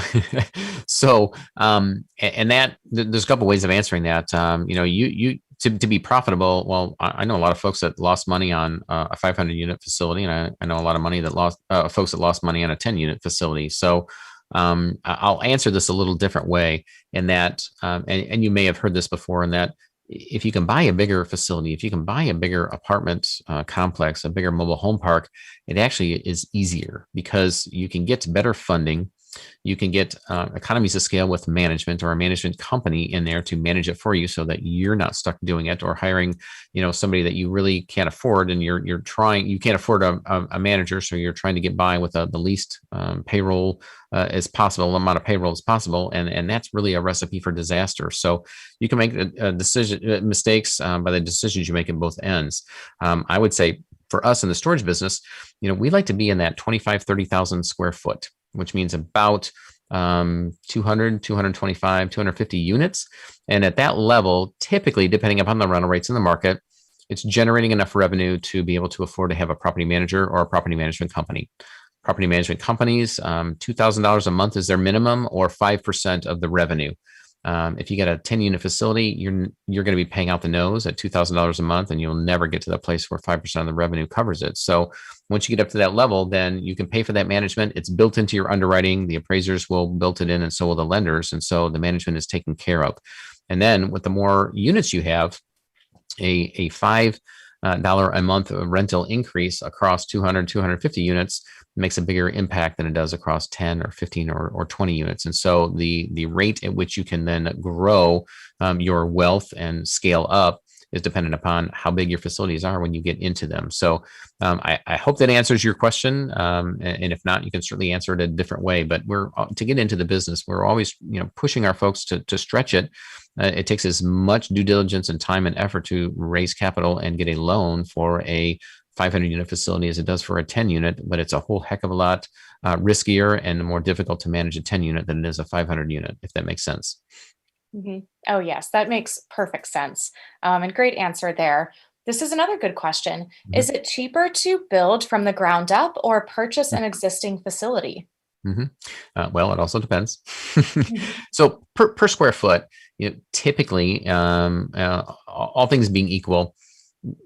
So, and that there's a couple ways of answering that. You to be profitable. Well, I know a lot of folks that lost money on a 500 unit facility, and I know a lot of money that lost folks that lost money on a 10 unit facility. So, I'll answer this a little different way in that, and you may have heard this before, in that if you can buy a bigger facility, if you can buy a bigger apartment complex, a bigger mobile home park, it actually is easier because you can get better funding. You can get economies of scale with management or a management company in there to manage it for you, so that you're not stuck doing it, or hiring, somebody that you really can't afford, and you can't afford a manager, so you're trying to get by with the least payroll as possible, amount of payroll as possible, and that's really a recipe for disaster. So you can make mistakes by the decisions you make in both ends. I would say for us in the storage business, we like to be in that 30,000 square foot, which means about 200, 225, 250 units. And at that level, typically, depending upon the rental rates in the market, it's generating enough revenue to be able to afford to have a property manager or a property management company. Property management companies, $2,000 a month is their minimum, or 5% of the revenue. If you get a 10 unit facility, you're going to be paying out the nose at $2,000 a month, and you'll never get to that place where 5% of the revenue covers it. So once you get up to that level, then you can pay for that management. It's built into your underwriting. The appraisers will build it in, and so will the lenders. And so the management is taken care of. And then with the more units you have, a $5 a month rental increase across 200, 250 units makes a bigger impact than it does across 10 or 15 or 20 units. And so the rate at which you can then grow your wealth and scale up is dependent upon how big your facilities are when you get into them. So I hope that answers your question. And if not, you can certainly answer it a different way. But to get into the business, we're always pushing our folks to stretch it. It takes as much due diligence and time and effort to raise capital and get a loan for a 500 unit facility as it does for a 10 unit, but it's a whole heck of a lot riskier and more difficult to manage a 10 unit than it is a 500 unit, if that makes sense. Mm-hmm. Oh, yes, that makes perfect sense. And great answer there. This is another good question. Mm-hmm. Is it cheaper to build from the ground up or purchase an existing facility? Mm-hmm. Well, it also depends. So per square foot, typically, all things being equal,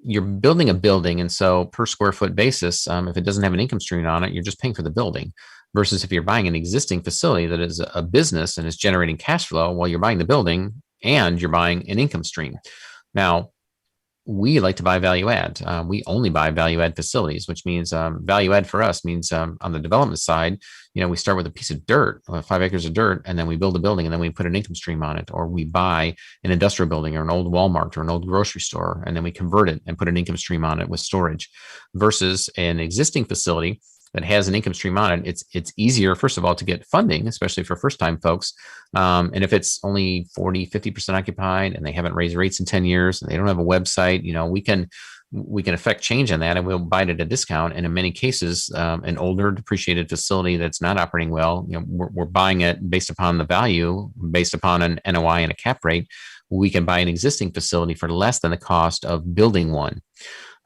you're building a building, and so per square foot basis, if it doesn't have an income stream on it, you're just paying for the building. Versus if you're buying an existing facility that is a business and is generating cash flow, while you're buying the building and you're buying an income stream. Now, we like to buy value add. We only buy value add facilities, which means value add for us means on the development side, we start with a piece of dirt, 5 acres of dirt, and then we build a building, and then we put an income stream on it. Or we buy an industrial building or an old Walmart or an old grocery store, and then we convert it and put an income stream on it with storage. Versus an existing facility that has an income stream on it, it's easier, first of all, to get funding, especially for first-time folks. And if it's only 40, 50% occupied and they haven't raised rates in 10 years and they don't have a website, we can affect change on that, and we'll buy it at a discount. And in many cases, an older depreciated facility that's not operating well, we're buying it based upon the value, based upon an NOI and a cap rate. We can buy an existing facility for less than the cost of building one.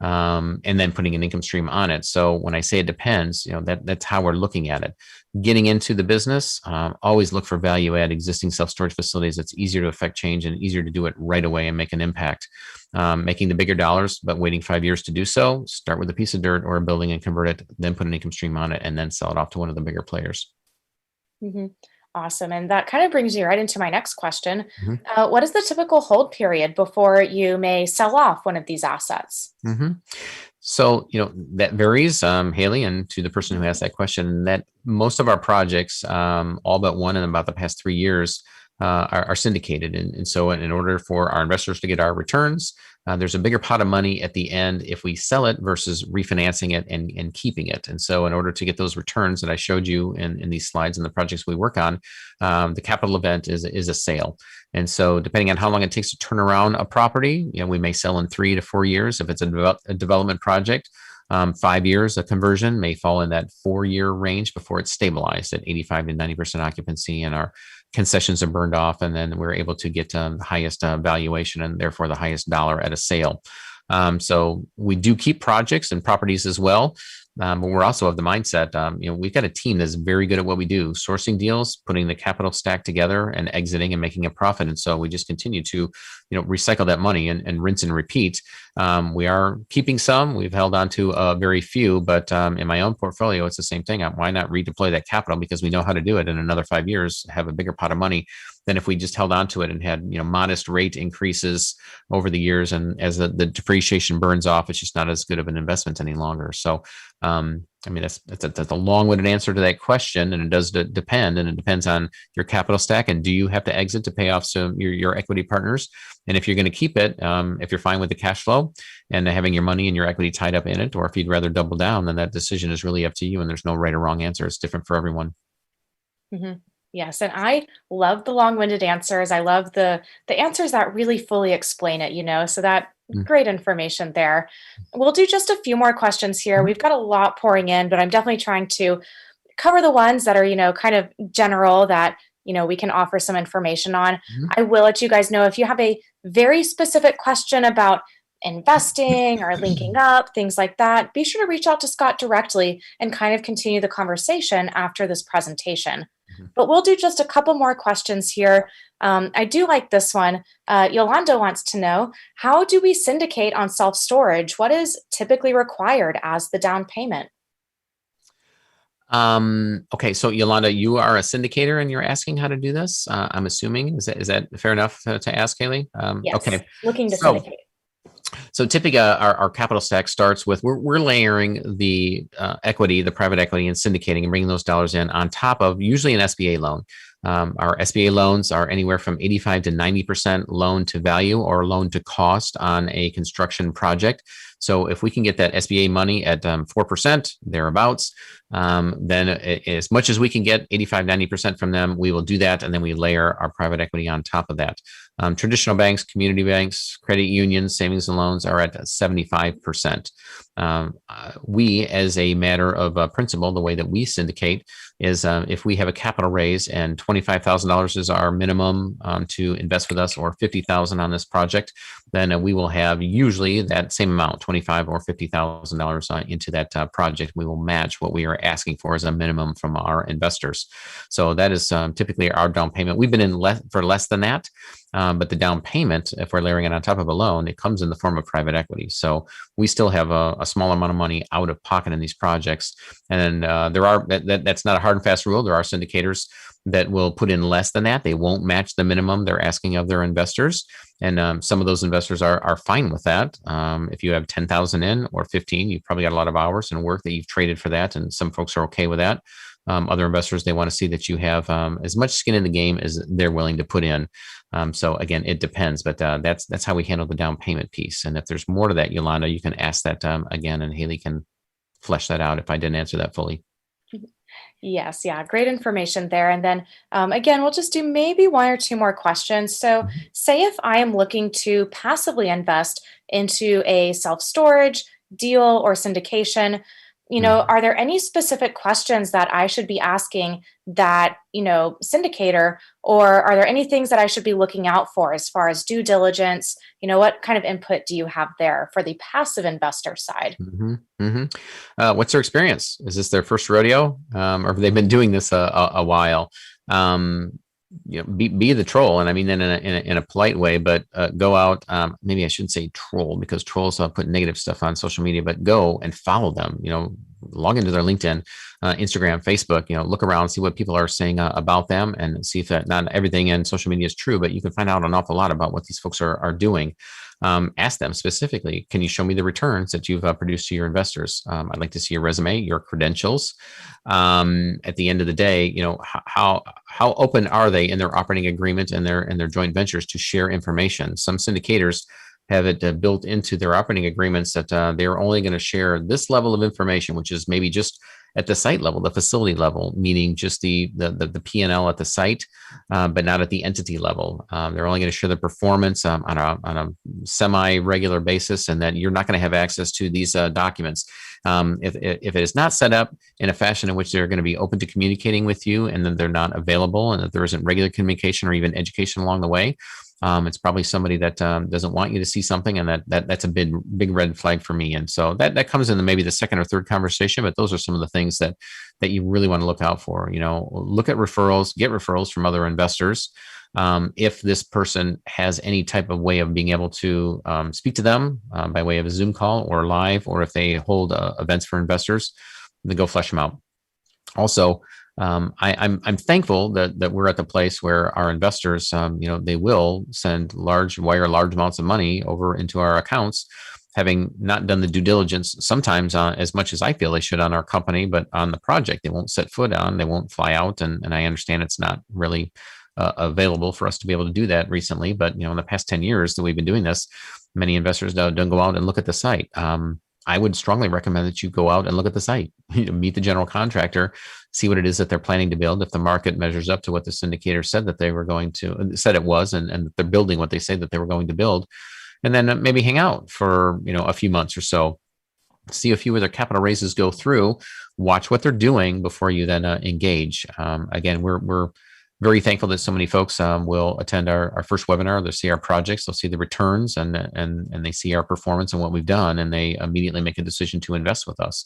And then putting an income stream on it. So when I say it depends, that's how we're looking at it. Getting into the business, always look for value add existing self-storage facilities. It's easier to affect change and easier to do it right away and make an impact. Making the bigger dollars, but waiting 5 years to do so, start with a piece of dirt or a building and convert it, then put an income stream on it, and then sell it off to one of the bigger players. Mm-hmm. Awesome. And that kind of brings me right into my next question. Mm-hmm. What is the typical hold period before you may sell off one of these assets? Mm-hmm. So, that varies, Haley, and to the person who asked that question, that most of our projects, all but one in about the past 3 years, are syndicated. And so in order for our investors to get our returns, there's a bigger pot of money at the end if we sell it versus refinancing it and keeping it. And so in order to get those returns that I showed you in these slides and the projects we work on, the capital event is a sale. And so depending on how long it takes to turn around a property, we may sell in 3 to 4 years if it's a development project. 5 years, a conversion may fall in that 4-year range before it's stabilized at 85 to 90% occupancy, and our concessions are burned off, and then we're able to get the highest valuation and therefore the highest dollar at a sale. So we do keep projects and properties as well. But we're also of the mindset, we've got a team that's very good at what we do, sourcing deals, putting the capital stack together and exiting and making a profit. And so we just continue to, recycle that money and rinse and repeat. We are keeping some, we've held on to very few, but in my own portfolio, it's the same thing. Why not redeploy that capital? Because we know how to do it in another 5 years, have a bigger pot of money than if we just held on to it and had, modest rate increases over the years. And as the depreciation burns off, it's just not as good of an investment any longer. So, that's a long-winded answer to that question, and it does depend, and it depends on your capital stack, and do you have to exit to pay off some your equity partners? And if you're going to keep it, if you're fine with the cash flow and having your money and your equity tied up in it, or if you'd rather double down, then that decision is really up to you, and there's no right or wrong answer. It's different for everyone. Mm-hmm. Yes, and I love the long-winded answers. I love the answers that really fully explain it, so that great information there. We'll do just a few more questions here. We've got a lot pouring in, but I'm definitely trying to cover the ones that are, kind of general that, we can offer some information on. I will let you guys know if you have a very specific question about investing or linking up, things like that, be sure to reach out to Scott directly and kind of continue the conversation after this presentation. But we'll do just a couple more questions here. I do like this one. Yolanda wants to know, how do we syndicate on self-storage? What is typically required as the down payment? Okay, so Yolanda, you are a syndicator and you're asking how to do this. I'm assuming, is that fair enough to ask, Haley? Yes, okay. Looking to syndicate. So typically our capital stack starts with, we're layering the equity, the private equity, and syndicating and bringing those dollars in on top of usually an SBA loan. Our SBA loans are anywhere from 85 to 90% loan to value or loan to cost on a construction project. So if we can get that SBA money at 4%, thereabouts, then as much as we can get 85, 90% from them, we will do that. And then we layer our private equity on top of that. Traditional banks, community banks, credit unions, savings and loans are at 75%. We, as a matter of principle, the way that we syndicate is if we have a capital raise and $25,000 is our minimum to invest with us, or $50,000 on this project, then we will have usually that same amount, $25,000 or $50,000 into that project. We will match what we are asking for as a minimum from our investors. So that is typically our down payment. We've been in for less than that. But the down payment, if we're layering it on top of a loan, it comes in the form of private equity. So we still have a small amount of money out of pocket in these projects. And then that's not a hard and fast rule. There are syndicators that will put in less than that. They won't match the minimum they're asking of their investors. And some of those investors are fine with that. If you have 10,000 in or 15, you've probably got a lot of hours and work that you've traded for that. And some folks are okay with that. Other investors, they want to see that you have as much skin in the game as they're willing to put in. So again, it depends, but that's how we handle the down payment piece. And if there's more to that, Yolanda, you can ask that again, and Haley can flesh that out if I didn't answer that fully. Yes, yeah, great information there. And then again, we'll just do maybe one or two more questions. So say if I am looking to passively invest into a self-storage deal or syndication, are there any specific questions that I should be asking that, syndicator, or are there any things that I should be looking out for as far as due diligence? What kind of input do you have there for the passive investor side? What's their experience? Is this their first rodeo? Or have they been doing this a while? Be the troll, and I mean in a polite way, but go out. Maybe I shouldn't say troll, because trolls put negative stuff on social media. But go and follow them. Log into their LinkedIn, Instagram, Facebook. Look around, see what people are saying about them, and see if that not everything in social media is true, but you can find out an awful lot about what these folks are doing. Ask them specifically, can you show me the returns that you've produced to your investors? I'd like to see your resume, your credentials. At the end of the day, how open are they in their operating agreement and their joint ventures to share information? Some syndicators have it built into their operating agreements that they're only going to share this level of information, which is maybe just at the site level, the facility level, meaning just the P&L at the site, but not at the entity level. They're only going to share the performance on a semi-regular basis, and that you're not going to have access to these documents. If it is not set up in a fashion in which they're going to be open to communicating with you, and then they're not available, and that there isn't regular communication or even education along the way, it's probably somebody that doesn't want you to see something, and that's a big red flag for me. And so that comes in maybe the second or third conversation, but those are some of the things that you really want to look out for. Look at referrals, get referrals from other investors. If this person has any type of way of being able to speak to them by way of a Zoom call or live, or if they hold events for investors, then go flesh them out. Also, I'm thankful that we're at the place where our investors, they will wire large amounts of money over into our accounts, having not done the due diligence sometimes as much as I feel they should on our company, but on the project they won't set foot on, they won't fly out, and I understand it's not really available for us to be able to do that recently. But in the past 10 years that we've been doing this, many investors don't go out and look at the site. I would strongly recommend that you go out and look at the site, meet the general contractor, see what it is that they're planning to build. If the market measures up to what the syndicator said that they were going to, said it was, and they're building what they say that they were going to build, and then maybe hang out for, a few months or so, see a few of their capital raises go through, watch what they're doing before you then engage. Again, we're very thankful that so many folks will attend our first webinar. They'll see our projects, they'll see the returns, and they see our performance and what we've done, and they immediately make a decision to invest with us.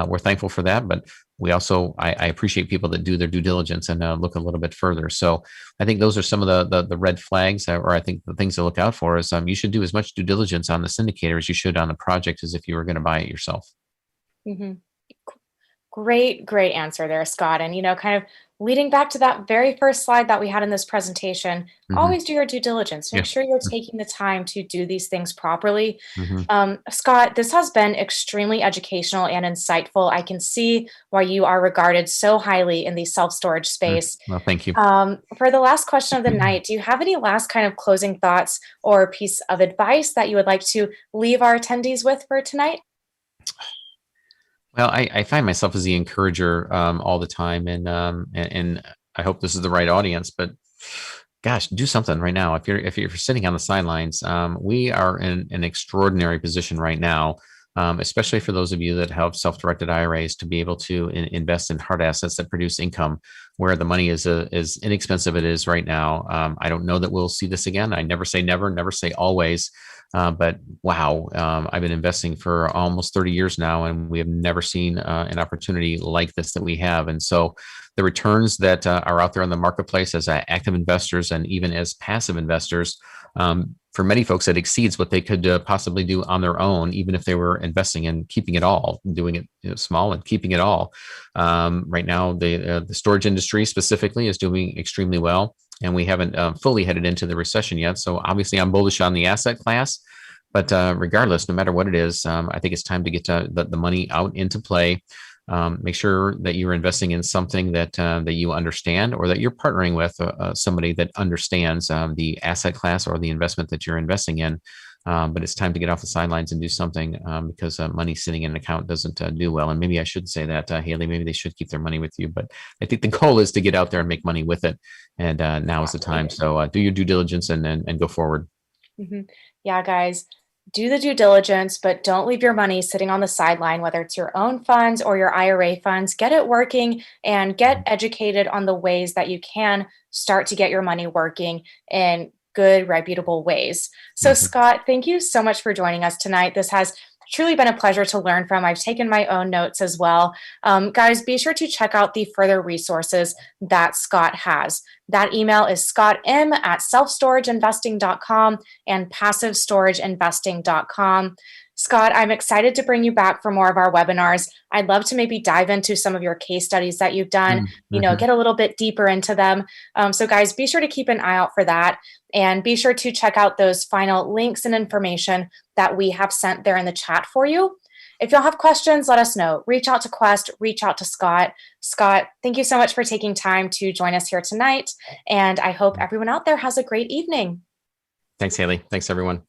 We're thankful for that, but we also, I appreciate people that do their due diligence and look a little bit further. So I think those are some of the red flags, or I think the things to look out for is you should do as much due diligence on the syndicator as you should on the project as if you were going to buy it yourself. Mm-hmm. Great answer there, Scott. And, kind of leading back to that very first slide that we had in this presentation, always do your due diligence. Make sure you're taking the time to do these things properly. Scott, this has been extremely educational and insightful. I can see why you are regarded so highly in the self-storage space. Well, thank you. For the last question of the night, do you have any last kind of closing thoughts or piece of advice that you would like to leave our attendees with for tonight? Well, I find myself as the encourager all the time, and I hope this is the right audience. But gosh, do something right now. If you're sitting on the sidelines, we are in an extraordinary position right now, especially for those of you that have self-directed IRAs, to be able to invest in hard assets that produce income, where the money is inexpensive it is right now. I don't know that we'll see this again. I never say never, never say always. But wow, I've been investing for almost 30 years now, and we have never seen an opportunity like this that we have. And so the returns that are out there in the marketplace as active investors and even as passive investors, for many folks, that exceeds what they could possibly do on their own, even if they were investing and keeping it all, doing it small and keeping it all. Right now, the storage industry specifically is doing extremely well. And we haven't fully headed into the recession yet. So obviously I'm bullish on the asset class, but regardless, no matter what it is, I think it's time to get the money out into play. Make sure that you're investing in something that you understand, or that you're partnering with somebody that understands the asset class or the investment that you're investing in. But it's time to get off the sidelines and do something, because money sitting in an account doesn't do well. And maybe I should say that, Haley, maybe they should keep their money with you. But I think the goal is to get out there and make money with it. And now is the time. So do your due diligence and go forward. Yeah, guys, do the due diligence, but don't leave your money sitting on the sideline, whether it's your own funds or your IRA funds. Get it working and get educated on the ways that you can start to get your money working in good, reputable ways. So Scott, thank you so much for joining us tonight. This has truly been a pleasure to learn from. I've taken my own notes as well. Guys, be sure to check out the further resources that Scott has. That email is scottm@selfstorageinvesting.com and passivestorageinvesting.com. Scott, I'm excited to bring you back for more of our webinars. I'd love to maybe dive into some of your case studies that you've done, get a little bit deeper into them. So guys, be sure to keep an eye out for that. And be sure to check out those final links and information that we have sent there in the chat for you. If y'all have questions, let us know. Reach out to Quest, reach out to Scott. Scott, thank you so much for taking time to join us here tonight. And I hope everyone out there has a great evening. Thanks, Haley. Thanks, everyone.